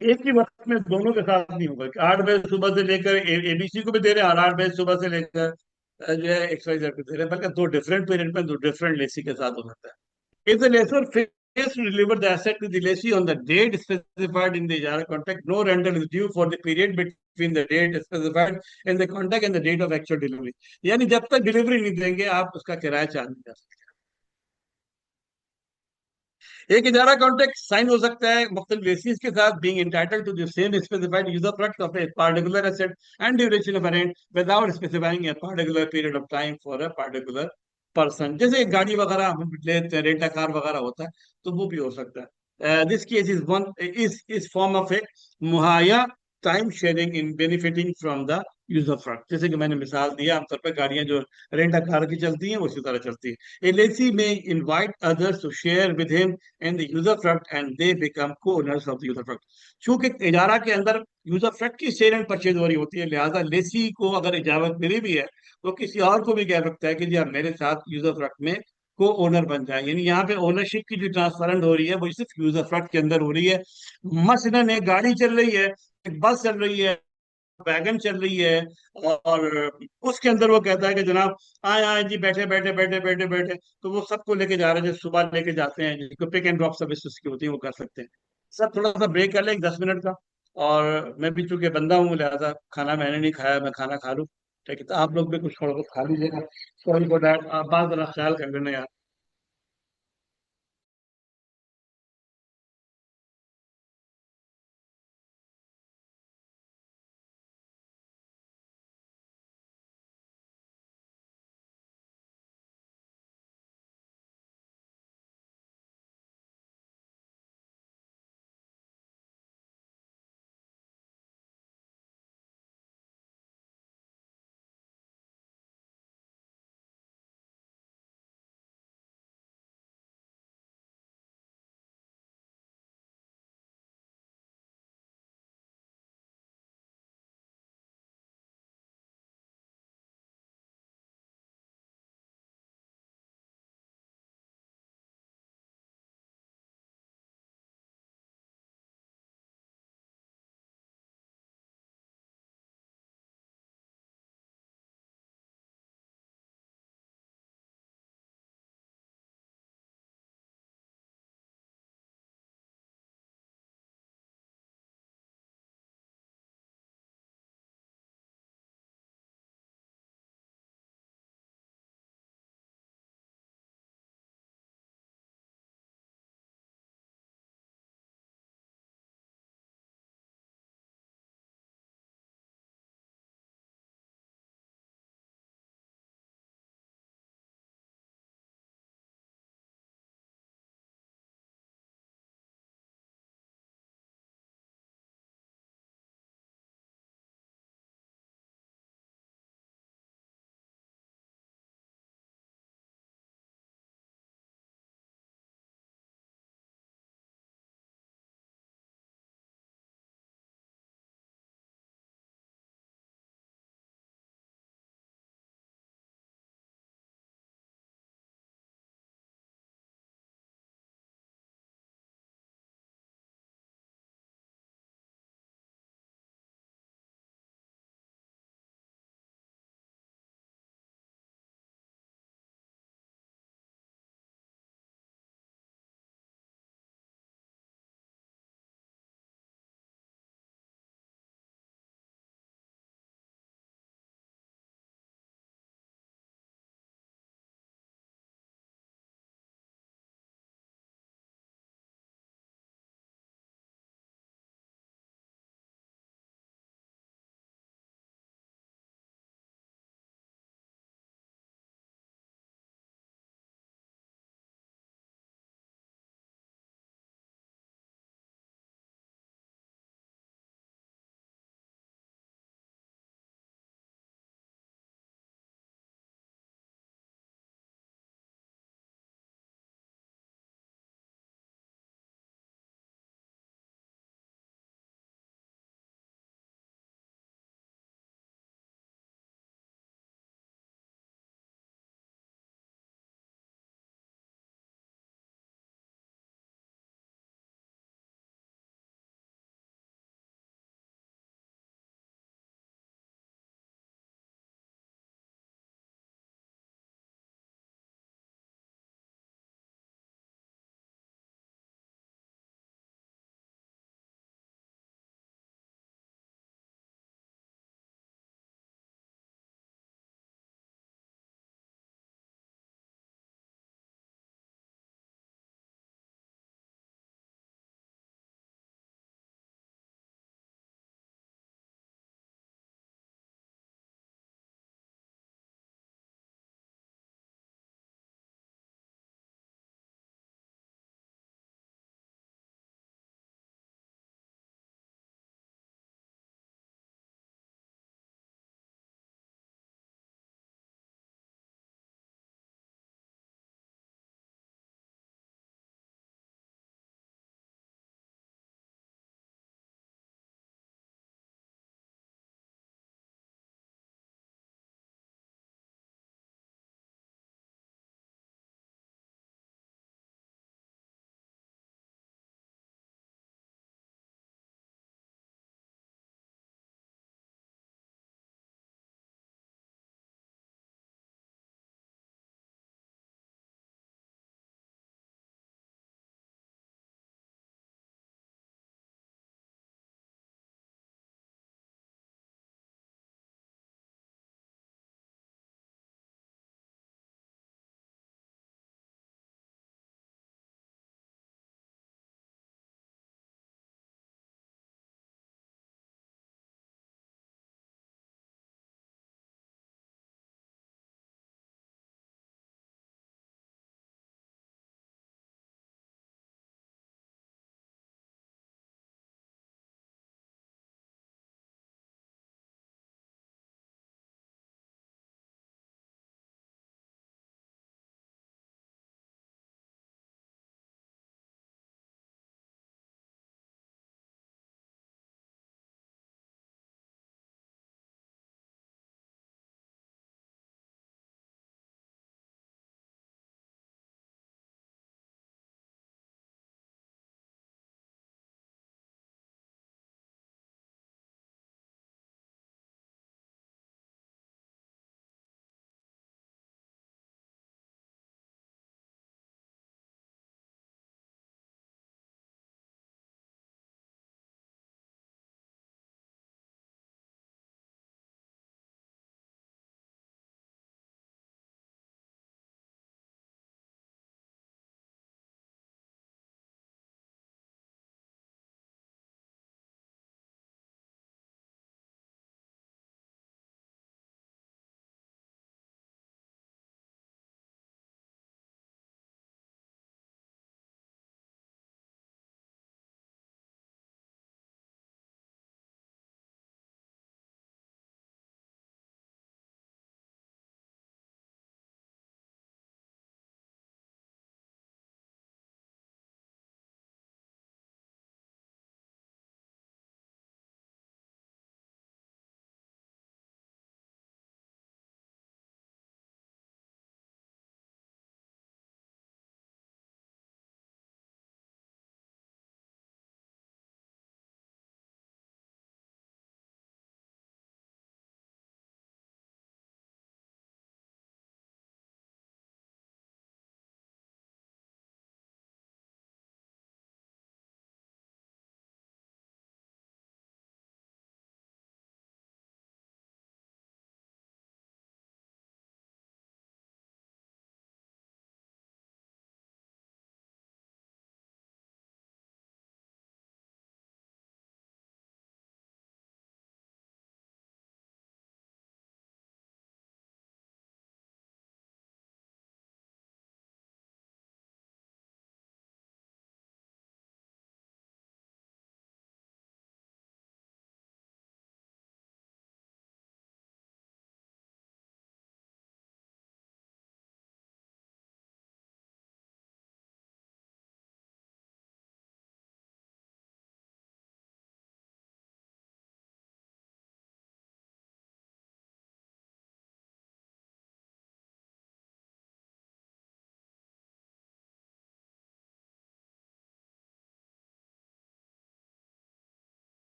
एक ही वक्त में दोनों के साथ नहीं होगा कि 8 बजे सुबह से लेकर एबीसी को भी दे रहे हैं और 8 बजे सुबह से लेकर जो है एक्स वाई जेड को दे रहे हैं, बल्कि दो डिफरेंट पीरियड में दो डिफरेंट लेसी के साथ हो सकता है। If the lessor fails to deliver the asset to the lessee on the date specified in the ijara contract, no rental is due for the period between the date specified in the contract and the date of actual delivery। यानी जब तक delivery नहीं देंगे आप उसका किराया charge नहीं कर सकते। एक इजारा कॉन्ट्रैक्ट साइन हो सकता है मुख्तलिफ लेसीज के साथ, being entitled to the same specified usufruct of a particular asset and duration of rent without specifying a particular period of time for a particular person. जैसे एक गाड़ी वगैरह हम लेते हैं, रेंटा कार वगैरह होता है, तो वो भी हो सकता है। दिस केस इज वन इस फॉर्म ऑफ ए मुहैया time sharing in benefiting from the user front. जैसे कि मैंने मिसाल दिया, आमतौर पर गाड़ियां जो रेंटा कार की चलती हैं वो इसी तरह चलती है। Lessee may invite others to share with him in the usufruct and they become co owners of the usufruct. चूंकि इजारा के अंदर यूजर फ्रंट की सेल एंड परचेज हो रही होती है, लिहाजा लेसी को अगर इजाजत मिली भी है तो किसी और को भी कह सकता है कि जी आप मेरे साथ यूजर फ्रंट में को ओनर बन जाए। यानी यहाँ पे ओनरशिप की जो ट्रांसफरेंट हो रही है वो सिर्फ यूजर फ्रंट के अंदर हो रही है। मसलन एक गाड़ी चल रही है, एक बस चल रही है, वैगन चल रही है, और उसके अंदर वो कहता है कि जनाब आए आए जी, बैठे बैठे बैठे बैठे बैठे, तो वो सबको लेके जा रहे हैं, जो सुबह लेके जाते हैं, जिसको पिक एंड ड्रॉप सर्विस उसकी होती है, वो कर सकते हैं। सब थोड़ा सा ब्रेक कर लें 10 मिनट का। और मैं भी चूंकि बंदा हूँ, लिहाजा खाना मैंने नहीं खाया, मैं खाना खा लूँ। ठीक है, तो आप लोग भी कुछ थोड़ा बहुत खा लीजिएगा। सॉरी फॉर दैट, आप बात जरा ख्याल कर लेना यार।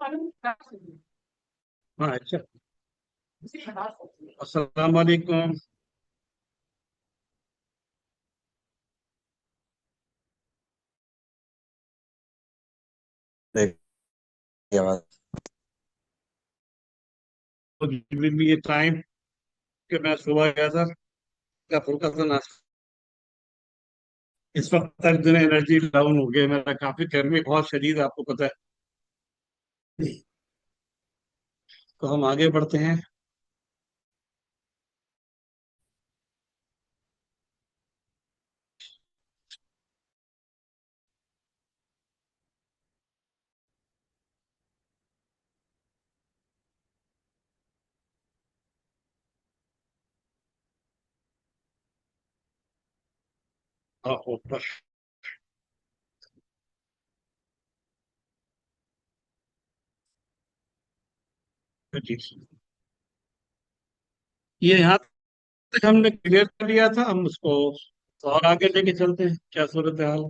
हाँ अच्छा। अस्सलाम वालेकुम। आवाज। तो गिवन मी ये टाइम कि मैं सुबह गया था का फुल्का सा नाश्ता। इस वक्त तक जो है एनर्जी डाउन हो गया मेरा, काफी गर्मी बहुत शदीद है, आपको पता है। तो हम आगे बढ़ते हैं। ऊपर जी। ये यहाँ तक हमने क्लियर कर लिया था, हम उसको और आगे लेके चलते हैं, क्या सूरत हाल है।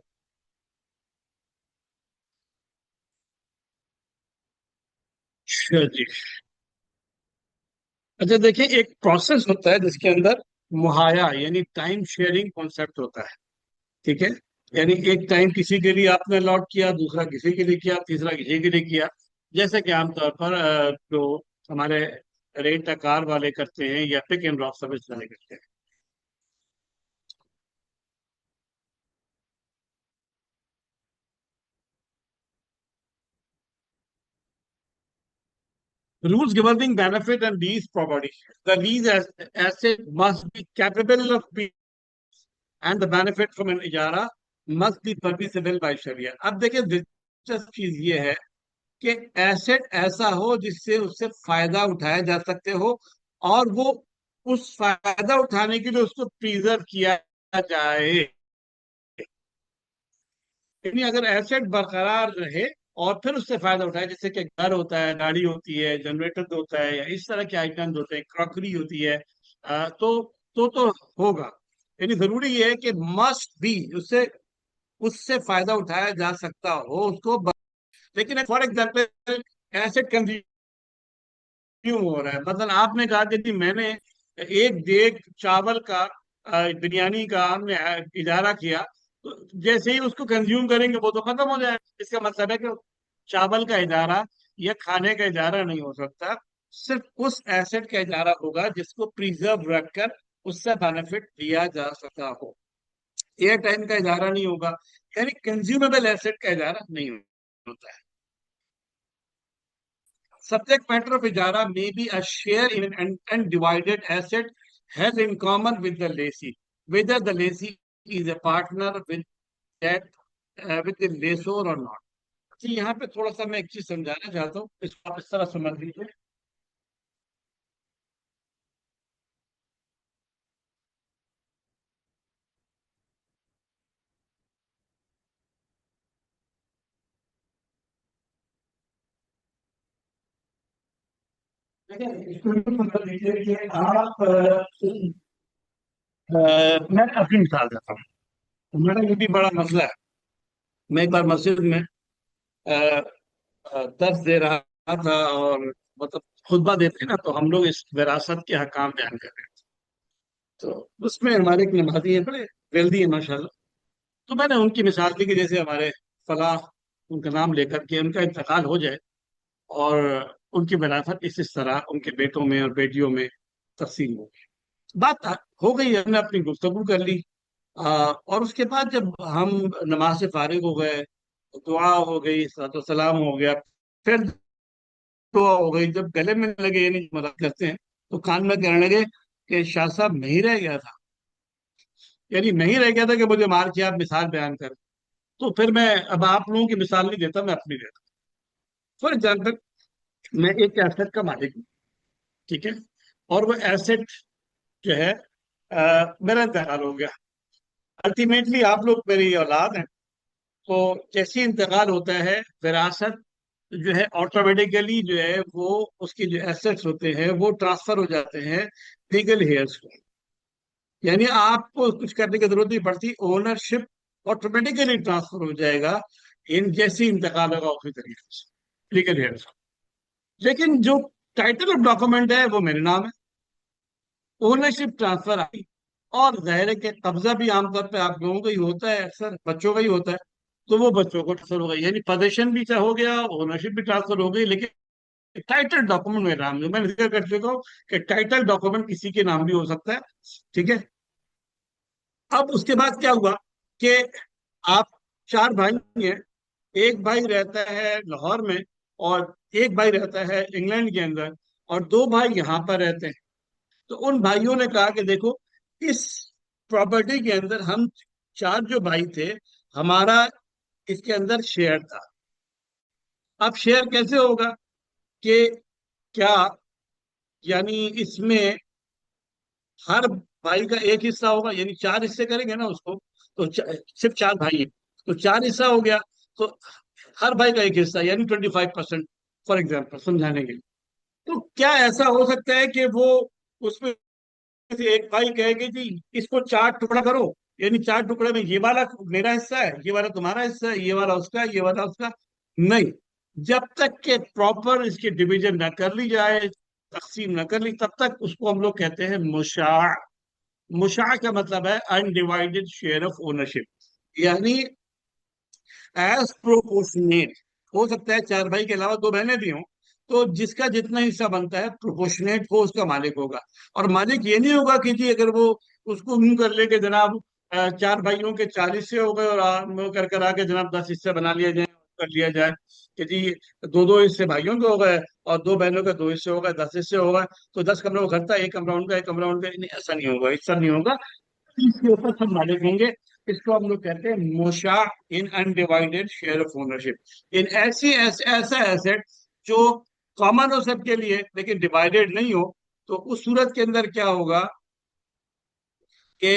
अच्छा जी। अच्छा देखिए, एक प्रोसेस होता है जिसके अंदर मुहैया यानी टाइम शेयरिंग कॉन्सेप्ट होता है। ठीक है। यानी एक टाइम किसी के लिए आपने अलॉट किया, दूसरा किसी के लिए किया, तीसरा किसी के लिए किया। जैसे कि आमतौर पर जो हमारे रेंट a कार वाले करते हैं या पिक एंड ड्रॉप सर्विस वाले करते हैं। Rules governing benefit and lease property. The lease asset must be capable of being and the benefit from an ijara must be permissible by Sharia. अब देखिए, दिलचस्प चीज ये है कि एसेट ऐसा हो जिससे उससे फायदा उठाया जा सकते हो, और वो उस फायदा उठाने के लिए उसको प्रिजर्व किया जाए। यानी अगर एसेट बरकरार रहे और फिर उससे फायदा उठाए, जैसे कि घर होता है, गाड़ी होती है, जनरेटर होता है, या इस तरह के आइटम्स होते हैं, क्रॉकरी होती है, तो होगा। यानी जरूरी ये है कि मस्ट बी, उससे उससे फायदा उठाया जा सकता हो उसको। लेकिन फॉर एग्जाम्पल एसेट क्यों हो रहा है, मतलब आपने कहा कि जी मैंने एक देग चावल का बिरयानी का हमने इजारा किया, तो जैसे ही उसको कंज्यूम करेंगे वो तो खत्म हो जाएगा। इसका मतलब है कि चावल का इजारा या खाने का इजारा नहीं हो सकता, सिर्फ उस एसेट का इजारा होगा जिसको प्रिजर्व रखकर उससे बेनिफिट लिया जा सकता हो। एयर टाइम का इजारा नहीं होगा, यानी कंज्यूमेबल एसेट का इजारा नहीं होता है। Subject matter of ijara may be a share in an undivided asset held in common with the lessee, whether the lessee is a partner with the lessor or not. जी, यहाँ पे थोड़ा सा मैं एक चीज समझाना चाहता हूँ, इसको आप इस तरह समझ लीजिए। देखिए, इसको यूँ समझ लीजिए कि आप मैं अपनी मिसाल देता हूँ। तो मेरा ये भी बड़ा मसला है। मैं एक बार मस्जिद में दर्स दे रहा था, और मतलब खुतबा देते हैं ना, तो हम लोग इस विरासत के हकाम बयान कर रहे थे। तो उसमें हमारे एक नमाजी हैं, बड़े वेल्दी है माशाल्लाह। तो मैंने उनकी मिसाल दी कि जैसे हमारे फलाह, उनका नाम लेकर के उनका इंतकाल हो जाए, और उनकी विरासत इस तरह उनके बेटों में और बेटियों में तकसीम हो। बात हो गई, हमने अपनी गुफ्तगू कर ली। और उसके बाद जब हम नमाज से फारिग हो गए, दुआ हो गई, सलाम हो गया, फिर दुआ हो गई, जब गले में लगे यानी मदद करते हैं, तो कान में कहने लगे कि शाह साहब नहीं रह गया था, यानी नहीं रह गया था कि मुझे मार के आप मिसाल बयान करें। तो फिर मैं अब आप लोगों की मिसाल नहीं देता, मैं अपनी देता। फॉर एग्जाम्पल, मैं एक एसेट का मालिक हूँ। ठीक है। और वो एसेट जो है मेरा इंतकाल हो गया। अल्टीमेटली आप लोग मेरी औलाद हैं। तो जैसे ही इंतकाल होता है, विरासत जो है ऑटोमेटिकली जो है वो उसकी जो एसेट्स होते हैं वो ट्रांसफर हो जाते हैं लीगल हेयर्स को। यानी आपको कुछ करने की जरूरत नहीं पड़ती, ओनरशिप ऑटोमेटिकली ट्रांसफर हो जाएगा इन जैसे ही इंतकाल होगा उसी तरीके से लीगल हेयर्स को। लेकिन जो टाइटल ऑफ डॉक्यूमेंट है वो मेरे नाम है, ओनरशिप ट्रांसफर आई। और जाहिर है कि कब्जा भी आमतौर पे आप लोगों का ही होता है, अक्सर बच्चों का ही होता है। तो वो बच्चों को ट्रांसफर हो गई, यानी पोजेशन भी हो गया, ओनरशिप भी ट्रांसफर हो गई, लेकिन टाइटल डॉक्यूमेंट मेरे नाम में। मैंने जिक्र कर चुका हूँ कि टाइटल डॉक्यूमेंट किसी के नाम भी हो सकता है। ठीक है। अब उसके बाद क्या हुआ कि आप चार भाई हैं, एक भाई रहता है लाहौर में, और एक भाई रहता है इंग्लैंड के अंदर, और दो भाई यहाँ पर रहते हैं। तो उन भाइयों ने कहा कि देखो, इस प्रॉपर्टी के अंदर हम चार जो भाई थे, हमारा इसके अंदर शेयर था। अब शेयर कैसे होगा कि क्या, यानी इसमें हर भाई का एक हिस्सा होगा, यानी चार हिस्से करेंगे ना उसको, तो सिर्फ चार भाई हैं, तो चार हिस्सा हो गया। तो हर भाई का एक हिस्सा, यानी 25%, फॉर एग्जाम्पल समझाने के लिए। तो क्या ऐसा हो सकता है कि वो उसमें से एक भाई कहे कि जी इसको चार टुकड़ा करो, यानी चार टुकड़े में ये वाला मेरा हिस्सा है, ये वाला तुम्हारा हिस्सा है, ये वाला उसका है, ये वाला उसका? नहीं। जब तक के प्रॉपर इसकी डिवीजन न कर ली जाए, तकसीम न कर ली, तब तक उसको हम लोग कहते हैं मुशा। मुशा का मतलब है अनडिवाइडेड शेयर ऑफ ओनरशिप, यानी एज प्रोपोर्शनेट। हो सकता है चार भाई के अलावा दो बहनें भी हों, तो जिसका जितना हिस्सा बनता है प्रोपोर्शनेट वो उसका मालिक होगा। और मालिक ये नहीं होगा कि जी अगर वो उसको यूं कर ले कि जनाब चार भाइयों के 40 से हो गए और वो कर कर आके जनाब 10 हिस्से बना लिया जाए, कर लिया जाए कि जी दो दो हिस्से भाइयों के हो गए और दो बहनों के दो हिस्से हो गए, 10 हिस्से हो गए, तो 10 कमरा वो घर था, एक कमरा उनका, एक कमरा उनका। नहीं, ऐसा नहीं होगा, ऐसा नहीं होगा। इसके ऊपर सब मालिक होंगे। इसको हम लोग कहते हैं मोशा, इन अनडिवाइडेड शेयर ऑफ ओनरशिप। इन ऐसा एसेट जो कॉमन हो सबके लिए लेकिन डिवाइडेड नहीं हो। तो उस सूरत के अंदर क्या होगा कि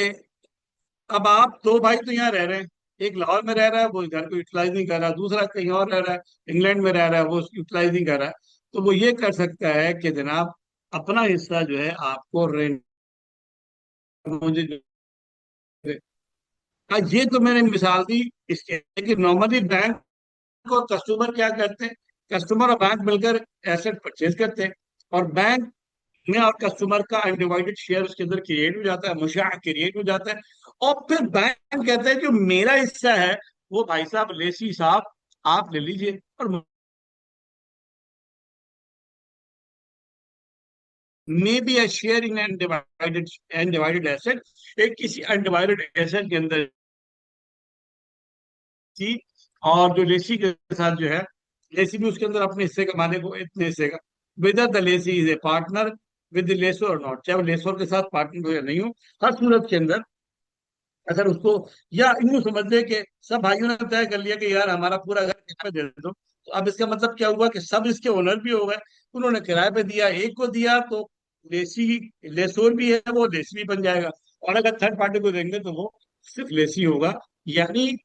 अब आप दो भाई तो यहाँ रह रहे हैं, एक लाहौर में रह रहा है, वो घर को यूटिलाइज नहीं कर रहा, दूसरा कहीं और रह रहा है, इंग्लैंड में रह रहा है, वो यूटिलाइज नहीं कर रहा है। तो वो ये कर सकता है कि जनाब अपना हिस्सा जो है आपको रेंट, मुझे ये तो मैंने मिसाल दी इसके कि नॉर्मली बैंक और कस्टमर क्या करते हैं, कस्टमर और बैंक मिलकर एसेट परचेज करते हैं, और बैंक में और कस्टमर का अनडिवाइडेड शेयर उसके अंदर क्रिएट हो जाता है, मुशाह क्रिएट हो जाता है। और फिर बैंक कहता है जो मेरा हिस्सा है वो भाई साहब लेसी साहब आप ले लीजिए। और may be a share in undivided asset, एक किसी अनडिवाइडेड एसेट के अंदर थी, और जो लेसी के साथ जो है, लेसी भी उसके अंदर अपने हिस्से का मालिक हो, इतने हिस्से का। Whether the lessee is a partner with the lessor or not, चाहे वो लेसर के साथ पार्टनर हो या नहीं हो, हर सूरत के अंदर अगर उसको, या यूं समझ ले कि सब भाइयों ने तय कर लिया कि यार हमारा पूरा घर किराए पे दे दो, तो अब इसका मतलब क्या हुआ कि सब इसके ओनर भी हो गए। उन्होंने किराए पे दिया, एक को दिया तो लेसी, लेसोर भी है वो लेसी भी बन जाएगा। और अगर थर्ड पार्टी को देंगे तो वो सिर्फ लेसी होगा। यानी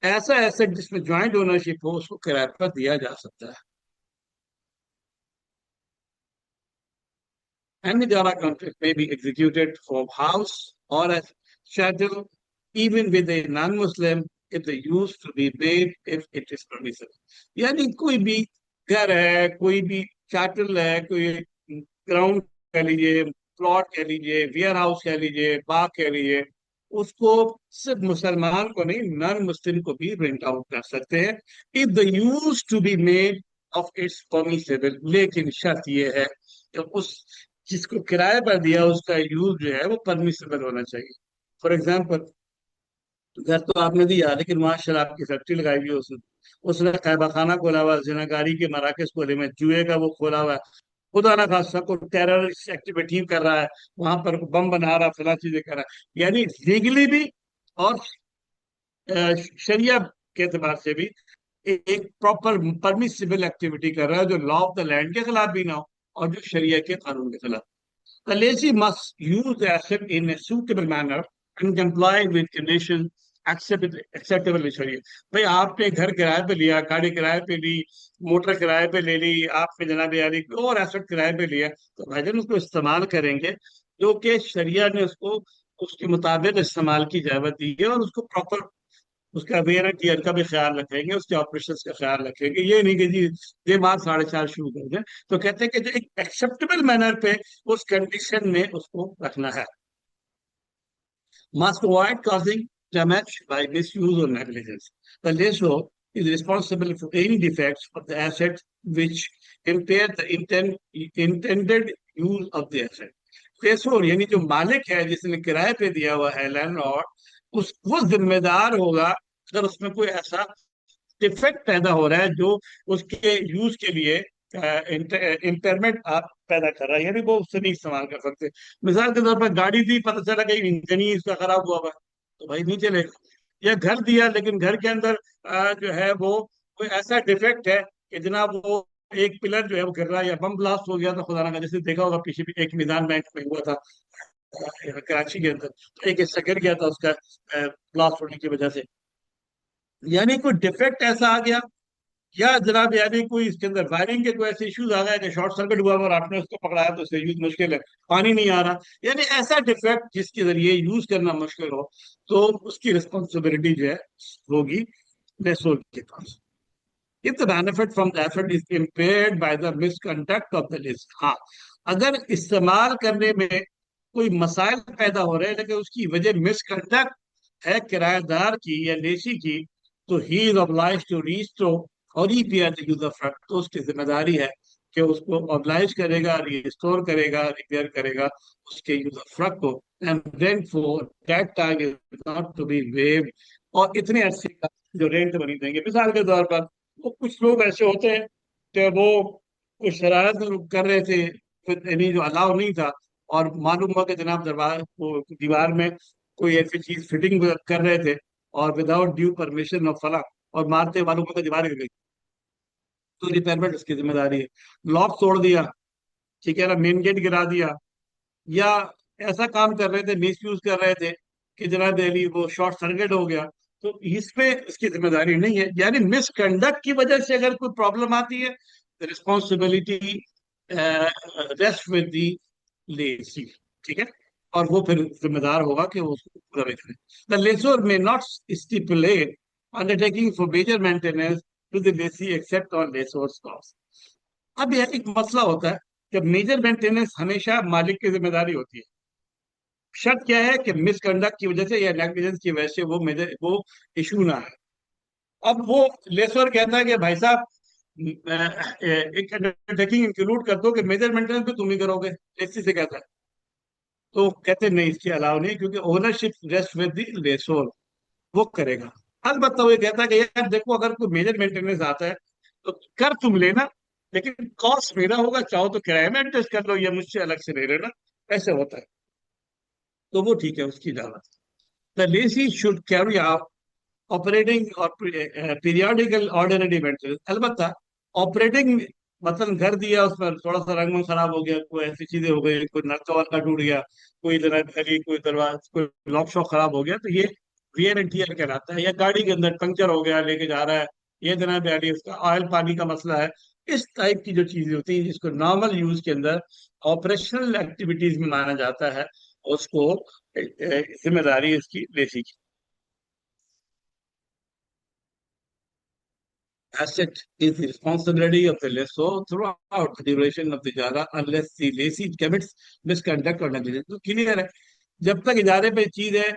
ऐसा एसेट जिसमें ज्वाइंट ओनरशिप हो उसको किराए पर दिया जा सकता है। And the Java contract may be executed for house or as chattel, even with a non-Muslim, if the use to be made if it is permissible. यानी कोई भी घर है, कोई भी चैटल है, कोई ग्राउंड कह लीजिए, प्लॉट कह लीजिए, वेयर हाउस कह लीजिए, बाग कह लीजिए, उसको सिर्फ मुसलमान को नहीं, नॉन मुस्लिम को भी रेंट आउट कर सकते हैं if the use to be made of it's permissible. लेकिन शर्त यह है कि उस जिसको किराए पर दिया उसका यूज जो है वो परमिसेबल होना चाहिए। फॉर एग्जाम्पल, घर तो आपने दिया लेकिन वहां शराब की फैक्ट्री लगाई हुई है उसने, उसने कहबा खाना खोला हुआ है, जिनागारी के मराकज खोले में, जुए का वो खोला हुआ है, खुदा ना खास्ता को टेररिस्ट एक्टिविटी कर रहा है, वहां पर बम बना रहा है, फला चीजें कर रहा है, यानी लीगली भी और शरिया के एतबार से भी एक प्रॉपर परमिसिबल एक्टिविटी कर रहा है, जो लॉ ऑफ द लैंड के खिलाफ भी ना हो और जो शरिया के कानून के खिलाफ। The lessee must use the asset in a suitable manner and comply with conditions acceptable in Sharia। भाई आपने घर किराए पे लिया, गाड़ी किराए पे ली, मोटर किराए पे ले ली, आपने जनाब यारी और एसेट किराए पे लिया, तो भाईजान उसको इस्तेमाल करेंगे जो कि शरिया ने उसको उसके मुताबिक इस्तेमाल की इजाजत दी है, और उसको प्रॉपर उसका वेयर एंड टियर का भी ख्याल रखेंगे, उसके ऑपरेशन का ख्याल रखेंगे। ये नहीं कि जी ये माल 4.5 शुरू कर दें। तो कहते हैं कि जो एक एक्सेप्टेबल मैनर पे उस कंडीशन में उसको रखना है। Must avoid causing damage by misuse or negligence. The lessor is responsible for any defects of the asset which impair the intended use of the asset. लेसोर यानी जो मालिक है, जिसने किराए पे दिया हुआ है, लैंडलॉर्ड, उस वो जिम्मेदार होगा अगर उसमें कोई ऐसा डिफेक्ट पैदा हो रहा है जो उसके यूज के लिए इंटरमेट आप पैदा कर रहा है, यानी वो उससे नहीं इस्तेमाल कर सकते। मिसाल के तौर पर गाड़ी दी, पता चला कि इंजन ही इसका खराब हुआ हुआ है, तो भाई नहीं चलेगा। या घर दिया, लेकिन घर के अंदर जो है वो कोई ऐसा डिफेक्ट है कि जनाब वो एक पिलर जो है वो गिर रहा है, या बम ब्लास्ट हो गया, तो खुदा ना करे, जैसे देखा होगा पीछे भी एक मैदान बैंक में हुआ था कराची के अंदर, तो एक हिस्सा गिर गया था उसका ब्लास्ट होने की वजह से। यानी कोई डिफेक्ट ऐसा आ गया, या जनाब यानी कोई इसके अंदर वायरिंग के कोई ऐसे इश्यूज आ गए कि शॉर्ट सर्किट हुआ और आपने उसको पकड़ाया तो उससे यूज मुश्किल है, पानी नहीं आ रहा, यानी ऐसा डिफेक्ट जिसके जरिए यूज करना मुश्किल हो, तो उसकी रिस्पॉन्सिबिलिटी जो है होगी लेसोर के पास। If the benefit from the effort is impaired by the misconduct of the lessee, हाँ, अगर इस्तेमाल करने में कोई मसाइल पैदा हो रहे हैं लेकिन उसकी वजह मिसकंडक्ट है किराएदार की या लेसी की, तो he is oblige to restore और he bear the usufruct, तो उसकी जिम्मेदारी है कि उसको ऑब्लाइज करेगा, रिस्टोर करेगा, रिपेयर करेगा उसके यूजर फ्रंट को। And rent for that time is not to be waived, और इतने अरसे का जो रेंट बनी देंगे। मिसाल के तौर पर वो कुछ लोग ऐसे होते हैं कि वो कुछ शरारत कर रहे थे, यानी जो अलाउ नहीं था, और मालूम हुआ कि जनाब दरबार वो दीवार में कोई ऐसी चीज फिटिंग कर रहे थे और विदाउट ड्यू परमिशन ऑफ फला, और मारते मालूम हुआ कि दीवार गिर गई, तो रिपेयरमेंट उसकी जिम्मेदारी है। लॉक तोड़ दिया, ठीक है ना, मेन गेट गिरा दिया, या ऐसा काम कर रहे थे, मिस यूज कर रहे थे कि जनाब दिल्ली वो शॉर्ट सर्किट हो गया, तो इसमें इसकी जिम्मेदारी नहीं है। यानी मिसकंडक्ट की वजह से अगर कोई प्रॉब्लम आती है, responsibility rest with the lessee, ठीक है, और वो फिर जिम्मेदार होगा कि वो उसको पूरा करे। The lessor may not stipulate undertaking for major maintenance to the lessee except on lessor's cost. अब यह एक मसला होता है कि मेजर मेंटेनेंस हमेशा मालिक की जिम्मेदारी होती है। शर्त क्या है कि मिसकंडक्ट की वजह से या नेग्लिजेंस की वजह से वो इशू ना है। अब वो लेसर कहता है कि भाई साहब एक अंडरटेकिंग इंक्लूड कर दो कि मेजर मेंटेनेंस भी तुम ही करोगे, लेसी से कहता है। तो कहते नहीं, इसके अलावा नहीं, क्योंकि ओनरशिप रेस्ट विद द लेसोर, वो करेगा। अलबत्ता वो ये कहता है कि यार देखो, अगर कोई मेजर मेंटेनेंस आता है तो कर तुम लेना, लेकिन कॉस्ट मेरा होगा, चाहो तो किराए में एडजस्ट कर लो, या मुझसे अलग से ले लेना, ऐसे होता है। तो वो ठीक है, उसकी इजाजत। The Lesi should carry out operating और पीरियोडिकल ऑर्डिनरी मेंटेनेंस। अलबत्ता ऑपरेटिंग, मतलब घर दिया, उसमें थोड़ा सा रंग खराब हो गया, कोई ऐसी चीजें हो गई, कोई नट कवर का टूट गया, कोई गली, कोई दरवाजा, कोई लॉक शॉक खराब हो गया, तो ये वियर एंड टियर कहलाता है। या गाड़ी के अंदर पंक्चर हो गया, लेके जा रहा है, ये जनाब गाड़ी, उसका ऑयल पानी का मसला है, इस टाइप की जो चीजें होती हैं जिसको नॉर्मल यूज के अंदर ऑपरेशनल एक्टिविटीज में माना जाता है, उसको जिम्मेदारी इसकी लेसी की। Asset is the responsibility of the lessor throughout the duration of the ijara unless the lessee commits misconduct or negligence। तो क्लियर है, जब तक इजारे पे चीज है,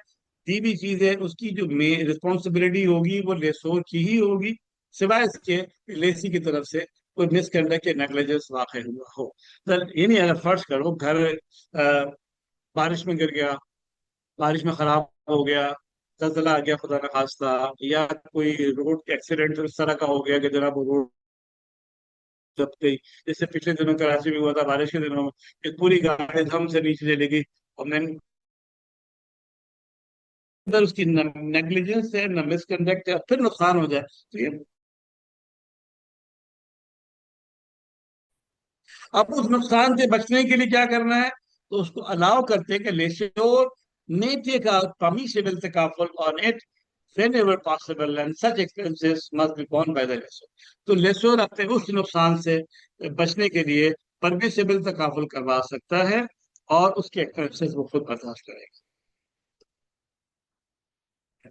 दी भी चीज है, उसकी जो रिस्पॉन्सिबिलिटी होगी वो लेसोर की ही होगी, सिवाय इसके लेसी की तरफ से कोई मिसकंडक्ट या नेग्लिजेंस वाकई हुआ हो। तो ये नहीं, अगर फर्ज करो घर बारिश में गिर गया, बारिश में खराब हो गया, जलजला आ गया खुदा न खास्ता, या कोई रोड एक्सीडेंट इस तरह का हो गया कि जनाब वो रोड दब गई, जैसे पिछले दिनों कराची में हुआ था बारिश के दिनों में, एक पूरी गाड़ी धम से नीचे चली गई, और मैंने अंदर उसकी नेग्लिजेंस है, न मिसकंडक्ट है, फिर नुकसान हो जाए, तो ये अब उस नुकसान से बचने के लिए क्या करना है, तो उसको अलाउ करते हैं कि लेश्योर may take out permissible takaful on it whenever possible and such expenses must be borne by the lessor। तो लेसोर अपने उस नुकसान से बचने के लिए परमिसिबल तकाफुल करवा सकता है, और उसके एक्सपेंसेस वो खुद बर्दाश्त करेगा।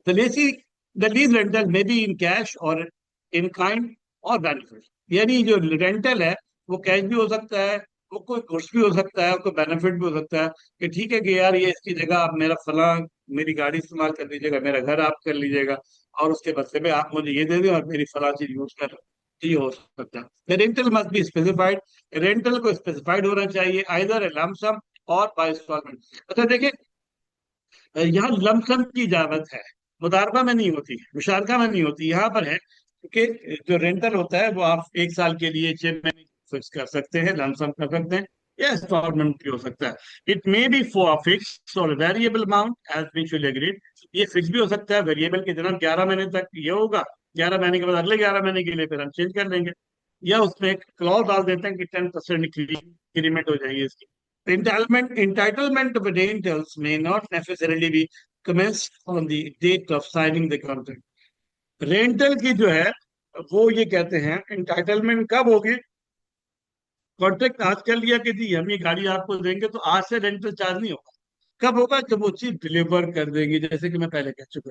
The lessee the lease rental may be in cash और इन काइंड और बेनिफिट। यानी जो रेंटल है वो कैश भी हो सकता है, वो कोई गुड्स भी हो सकता है, कोई बेनिफिट भी हो सकता है कि ठीक है कि यार ये इसकी जगह आप मेरा फला मेरी गाड़ी इस्तेमाल कर लीजिएगा, मेरा घर आप कर लीजिएगा, और उसके बदले में आप मुझे ये दे दें और मेरी फला चीज यूज कर, ये हो सकता है। Rental must be specified. Rental को स्पेसिफाइड होना चाहिए आइदर ए लमसम और बाय इंस्टॉलमेंट। अच्छा देखिए, यहाँ लमसम की इजाजत है, मुदारबा में नहीं होती, मुशारका में नहीं होती, यहाँ पर है क्योंकि जो रेंटल होता है वो आप 1 साल के लिए 6 महीने फिक्स कर सकते हैं, लमसम कर सकते हैं, या इंस्टॉलमेंट भी हो सकता है। It may be for fix or variable amount as mutually agreed. ये फिक्स भी हो सकता है, वेरिएबल के जनाब 11 महीने तक ये होगा, 11 महीने के बाद अगले 11 महीने के लिए फिर हम चेंज कर लेंगे, या उसमें एक क्लॉज डाल देते हैं कि 10% इंक्रीमेंट हो जाएगी इसकी। Entitlement of rentals may not necessarily be commenced on the date of signing the contract. Rental की जो है वो ये कहते हैं इंटाइटलमेंट कब होगी, कॉन्ट्रैक्ट आज कर लिया कि जी हम ये गाड़ी आपको देंगे तो आज से रेंटल चार्ज नहीं होगा। कब होगा, जब वो चीज डिलीवर कर देंगे, जैसे कि मैं पहले कह चुका।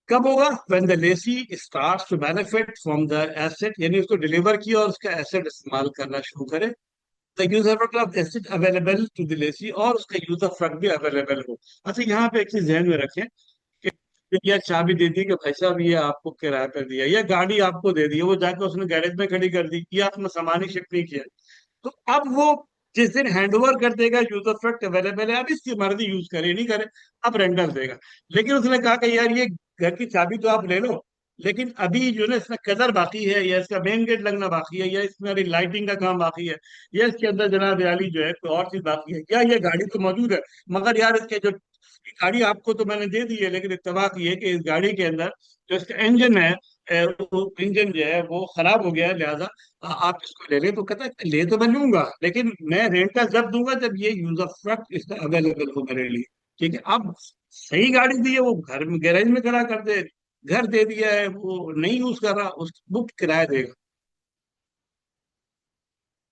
कब होगा, when the lessee starts to benefit from the asset, यानी उसको डिलीवर किया और उसका एसेट इस्तेमाल करना शुरू करे। The user of asset available to the lessee, और उसका यूजर फ्रंट भी अवेलेबल हो। अच्छा यहाँ पे एक चीज ध्यान में रखें कि या चाबी दे दी कि भाई साहब ये आपको किराए पर दिया, या गाड़ी आपको दे दी, वो जाकर उसने गैरेज में खड़ी कर दी, या आपने सामान ही शिफ्ट नहीं किया, तो अब वो जिस दिन हैंड ओवर कर देगा यूजर फ्रंट अवेलेबल है, अब इसकी मर्जी यूज करे नहीं करे, अब रेंटल देगा। लेकिन उसने कहा कि यार ये घर की चाबी तो आप ले लो, लेकिन अभी जो है इसमें कलर बाकी है, या इसका मेन गेट लगना बाकी है, या इसमें अभी लाइटिंग का काम बाकी है, या इसके अंदर जनाब वाली जो है कोई और चीज बाकी है, या ये गाड़ी तो मौजूद है मगर यार इसके जो गाड़ी आपको तो मैंने दे दी है, लेकिन इत्तेफाक ये है कि इस गाड़ी के अंदर जो इसका इंजन है, वो इंजन जो है वो खराब हो गया है, लिहाजा आप इसको ले लें। तो कहता है ले तो मैं लूंगा, लेकिन मैं रेंटल जब दूंगा जब ये यूजर फ्रंट इसका अवेलेबल हो मेरे लिए। ठीक है, अब सही गाड़ी दी है वो घर में गैरेज में खड़ा कर दे, घर दे दिया है वो नहीं यूज कर रहा, उस बुक किराया देगा।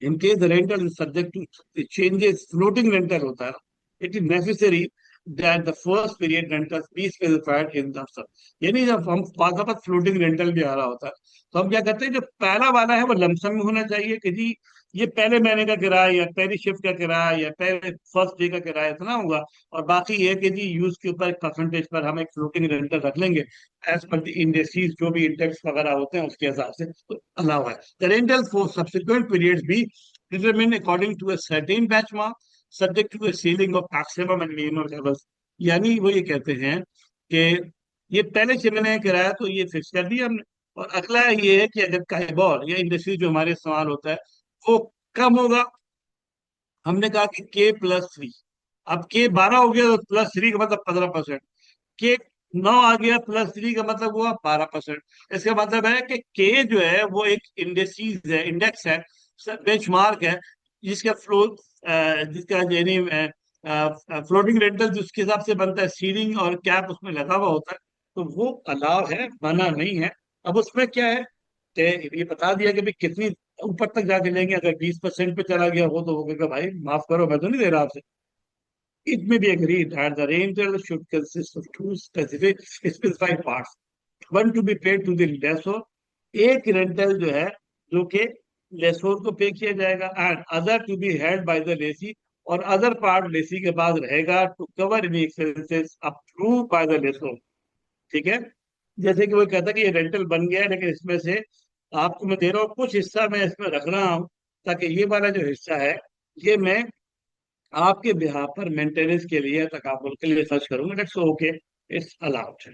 In case rental is subject to changes, floating rental होता है, it is necessary that the first period rental be specified in the सब। यानी जब हम पास पास फ्लोटिंग रेंटल भी आ रहा होता है तो हम क्या करते हैं, जो पहला वाला है वो लमसम में होना चाहिए कि जी ये पहले महीने का किराया या पहली शिफ्ट का किराया या पहले फर्स्ट डे का किराया इतना होगा, और बाकी ये कि जी यूज के ऊपर एक परसेंटेज पर हम एक फ्लोटिंग रेंटल रख लेंगे एज पर द इंडस्ट्रीज, जो भी इंडेक्स वगैरह होते हैं उसके हिसाब से तो अलाउ है। The rental for subsequent periods भी determined according to a certain benchmark subject to a ceiling of maximum and minimum levels। यानी वो ये कहते हैं कि ये पहले 6 महीने का किराया तो ये फिक्स कर दिया हमने, और अगला ये है कि अगर काइबॉर या इंडस्ट्री जो हमारे इस्तेमाल होता है वो कम होगा, हमने कहा कि K+3। अब K12 हो गया तो +3 का मतलब 15%, K9 आ गया +3 का मतलब हुआ 12%। इसका मतलब है कि K जो है वो एक इंडेक्स है, इंडेक्स है, बेंचमार्क है, जिसका फ्लो जिसका यानी फ्लोटिंग रेंटल जिसके हिसाब से बनता है, सीलिंग और कैप उसमें लगा हुआ होता है, तो वो अलाव है, मना नहीं है। अब उसमें क्या है कि ये बता दिया कि भाई कितनी ऊपर तक जाके लेंगे, अगर 20% पे चला गया हो तो वो कहेगा भाई माफ करो मैं तो नहीं दे रहा आपसे। It may be agreed that the rental should consist of two specified parts, one to be paid to the lessor, एक रेंटल जो है जो कि लेसोर को पे किया जाएगा, and other to be held by the lessee, और other part lessee के पास रहेगा to cover any expenses approve by the lessor. ठीक है, जैसे कि वो कहता है कि ये रेंटल बन गया है लेकिन इसमें से आपको मैं दे रहा हूँ कुछ हिस्सा, मैं इसमें रख रहा हूँ ताकि ये वाला जो हिस्सा है ये मैं आपके बिहार पर मेंटेनेंस के लिए तकाबुल के लिए खर्च करूंगा, that's okay, it's allowed.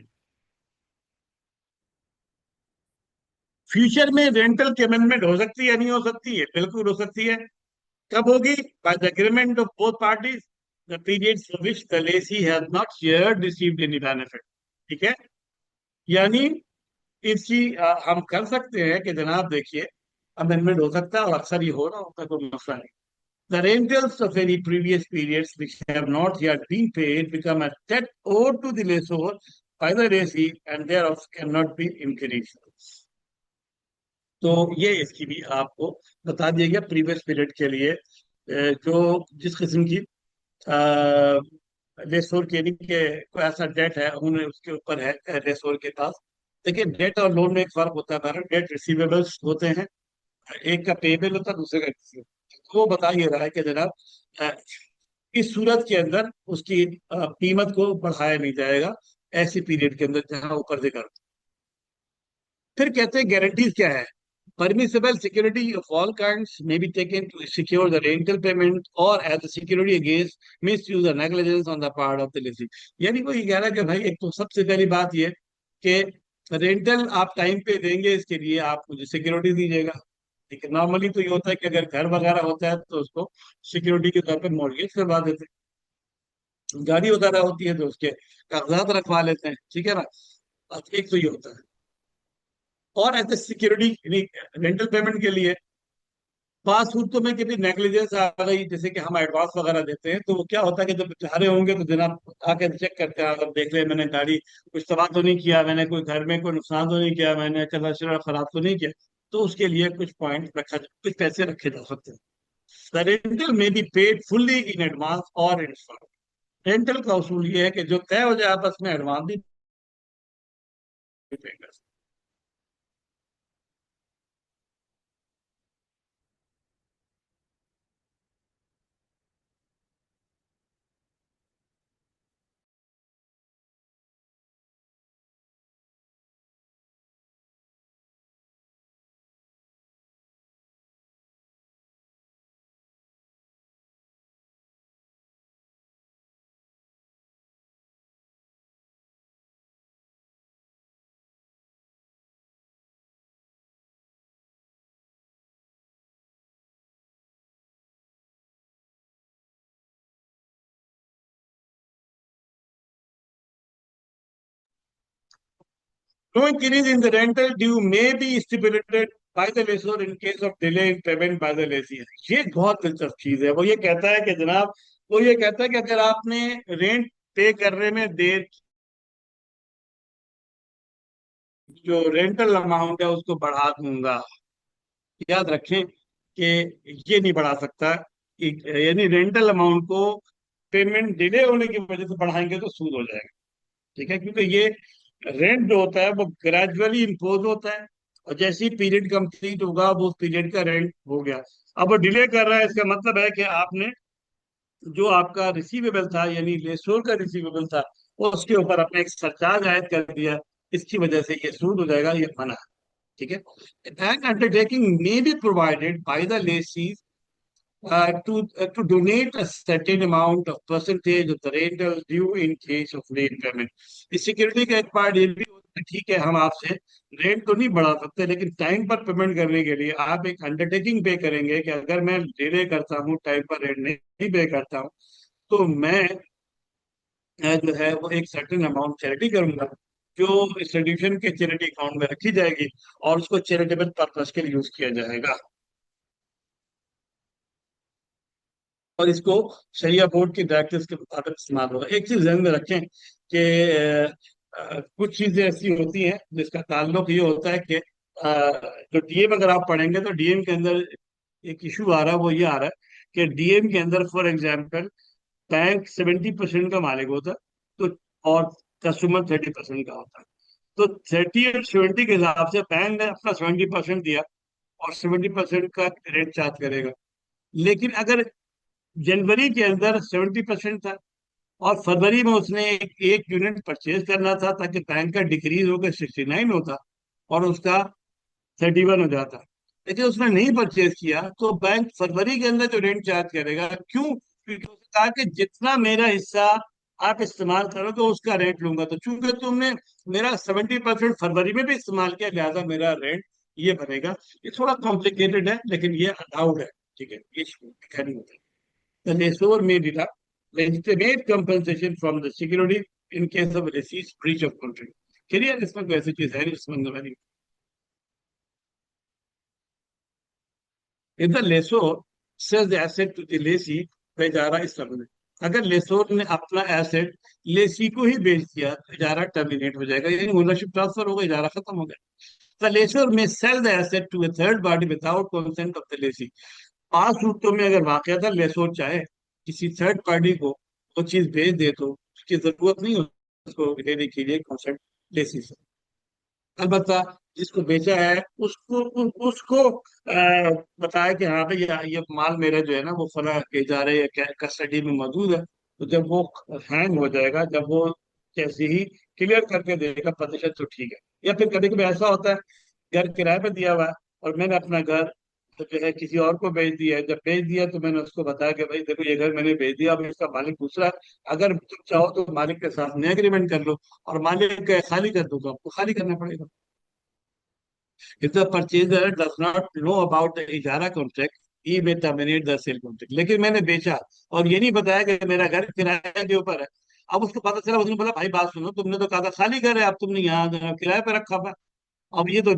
Future में रेंटल की अमेंडमेंट हो सकती है, नहीं हो सकती है, बिल्कुल हो सकती है। कब होगी, by the agreement of both parties the period for which the Lesi has not shared received any benefit. ठीक है, यानी इसकी हम कर सकते हैं कि जनाब देखिए अमेंडमेंट हो सकता है, और अक्सर ये हो रहा होता है, कोई मसला नहीं। The rentals of any previous periods which have not yet been paid become a debt owed to the lessor by the lessee and thereof cannot be increased। तो ये इसकी भी आपको बता दिया गया प्रीवियस पीरियड के लिए जो जिस किस्म की लेसोर के नहीं के कोई ऐसा डेट है, उन्हें उसके ऊपर है लेसोर के पास। देखिए, डेट और लोन में एक फर्क होता है हमारा। डेट रिसीवेबल्स होते हैं, एक का पेबल होता है, दूसरे का receivable। तो वो बता ये रहा है कि जनाब, अ, इस सूरत के अंदर उसकी कीमत को बढ़ाया नहीं जाएगा ऐसी पीरियड के अंदर जहां वो कर्जे का। फिर कहते हैं गारंटीज क्या है। Permissible security of all kinds may be taken to secure the rental payment or as a security against misuse और negligence on the part of the lessee. यानी वो ये कह रहा है कि भाई, एक तो सबसे पहली बात ये कि रेंटल आप टाइम पे देंगे, इसके लिए आप मुझे सिक्योरिटी दीजिएगा। ठीक है, नॉर्मली तो ये होता है कि अगर घर वगैरह होता है तो उसको सिक्योरिटी के तौर पर मॉर्गेज करवा देते हैं। गाड़ी वगैरह होती है तो उसके कागजात रखवा लेते हैं, ठीक है ना। एक तो ये होता है। और as a security rental payment के लिए पास सूरतों में कभी नेग्लिजेंस आ गई, जैसे कि हम एडवांस वगैरह देते हैं, तो वो क्या होता है कि जब चाह होंगे तो जनाब आके चेक करते हैं, अगर देख ले मैंने गाड़ी कुछ तबाह तो नहीं किया, मैंने कोई घर में कोई नुकसान तो नहीं किया, मैंने चला शरा खराब तो नहीं किया, तो उसके लिए कुछ पॉइंट रखा, कुछ पैसे रखे जा सकते हैं। द रेंटल में be paid fully in advance और इंस्टॉलमेंट। रेंटल का उसूल ये है कि जो तय हो जाए आपस में, एडवांस भी पे कर सकते हैं। No increase in the rental due may be stipulated by the lessor in case of delay in payment by the lessee। ये बहुत दिलचस्प चीज है। वो ये कहता है कि जनाब, वो ये कहता है कि अगर आपने रेंट पे करने में देर, जो रेंटल अमाउंट है उसको बढ़ा दूंगा। याद रखें कि ये नहीं बढ़ा सकता, यानी रेंटल अमाउंट को पेमेंट डिले होने की वजह से बढ़ाएंगे तो सूद हो जाएगा। ठीक है, क्योंकि ये रेंट जो होता है वो ग्रेजुअली इम्पोज होता है, और जैसे ही पीरियड कंप्लीट होगा वो उस पीरियड का रेंट हो गया। अब वो डिले कर रहा है, इसका मतलब है कि आपने जो आपका रिसीवेबल था, यानी लेसोर का रिसीवेबल था, वो उसके ऊपर अपने एक सरचार्ज आयद कर दिया। इसकी वजह से ये सूद हो जाएगा, ये मना है। ठीक है। Bank undertaking may be provided by the Lesi to donate a certain amount of percentage of the rental due in case of late payment। इस सिक्योरिटी का एक पार्ट ये भी होता है, ठीक है, हम आपसे रेंट तो नहीं बढ़ा सकते, लेकिन टाइम पर पेमेंट करने के लिए आप एक अंडरटेकिंग पे करेंगे कि अगर मैं डिले करता हूँ, टाइम पर रेंट नहीं पे करता हूँ, तो मैं जो है वो एक सर्टेन अमाउंट चैरिटी करूंगा, जो इंस्टीट्यूशन के चैरिटी अकाउंट में रखी जाएगी और उसको चैरिटेबल पर्पज के लिए यूज किया जाएगा। और इसको शरिया बोर्ड की डायरेक्टिव्स के मुताबिक इस्तेमाल होगा। एक चीज ध्यान में रखें कि कुछ चीजें ऐसी होती हैं जिसका ताल्लुक ये होता है कि जो डीएम अगर आप पढ़ेंगे तो डीएम के अंदर एक इशू आ रहा है, वो ये आ रहा है कि डीएम के अंदर फॉर एग्जाम्पल बैंक 70% का मालिक होता है, तो और कस्टमर 30% का होता है। तो 30 और 70 के हिसाब से बैंक ने अपना 70% दिया और 70% का रेट चार्ज करेगा। लेकिन अगर जनवरी के अंदर 70% था और फरवरी में उसने एक यूनिट परचेज करना था ताकि बैंक का डिक्रीज होकर 69 होता और उसका 31 हो जाता, लेकिन उसने नहीं परचेज किया, तो बैंक फरवरी के अंदर जो रेंट चार्ज करेगा। क्यों? क्योंकि उसने कहा कि जितना मेरा हिस्सा आप इस्तेमाल करोगे उसका रेंट लूंगा, तो चूंकि तुमने मेरा 70% फरवरी में भी इस्तेमाल किया, लिहाजा मेरा रेंट ये बनेगा। ये थोड़ा कॉम्प्लिकेटेड है, लेकिन ये अलाउड है। ठीक है, ये नहीं होता है। The lessor may deduct legitimate compensation from the security in case of lessee's breach of contract। Clear? इसमें कोई ऐसी चीज है नहीं, इसमें नहीं। If the lessor sells the asset to the lessee, तो इजारा इस समय में, अगर लेसोर ने अपना एसेट लेसी को ही बेच दिया तो इजारा टर्मिनेट हो जाएगा, यानी ओनरशिप ट्रांसफर होगा, इजारा खत्म हो गया। The lessor may sell the asset to a third party without consent of the lessee। पांच सूत्रों में अगर वाकया था लेसोर चाहे किसी थर्ड पार्टी को वो चीज भेज दे तो उसकी जरूरत नहीं हो उसको लेने के लिए कॉन्सेप्ट बेसिस। अलबत्ता जिसको बेचा है उसको उसको बताया कि हाँ भाई ये माल मेरा जो है ना वो फला इजारे या कस्टडी में मौजूद है। तो जब वो हैंग हो जाएगा, जब वो जैसे ही क्लियर करके देगा प्रतिशत, तो ठीक है। या फिर कभी कभी ऐसा होता है, घर किराए पे दिया हुआ है और मैंने अपना घर तो जो है किसी और को बेच दिया है। जब बेच दिया तो मैंने उसको बताया कि भाई देखो ये घर मैंने बेच दिया, अब इसका मालिक दूसरा है। अगर तुम चाहो तो मालिक के साथ नया एग्रीमेंट कर लो, और मालिक खाली कर दूंगा, आपको खाली करना पड़ेगा। If the purchaser does not know about the इजारा contract, he may terminate the sale contract। लेकिन मैंने बेचा और ये नहीं बताया कि मेरा घर किराए के ऊपर है। अब उसको पता चला, उसने बोला भाई बात सुनो, तुमने तो कहा था खाली घर है, अब तुमने यहाँ किराए पे रखा हुआ है। अब ये तो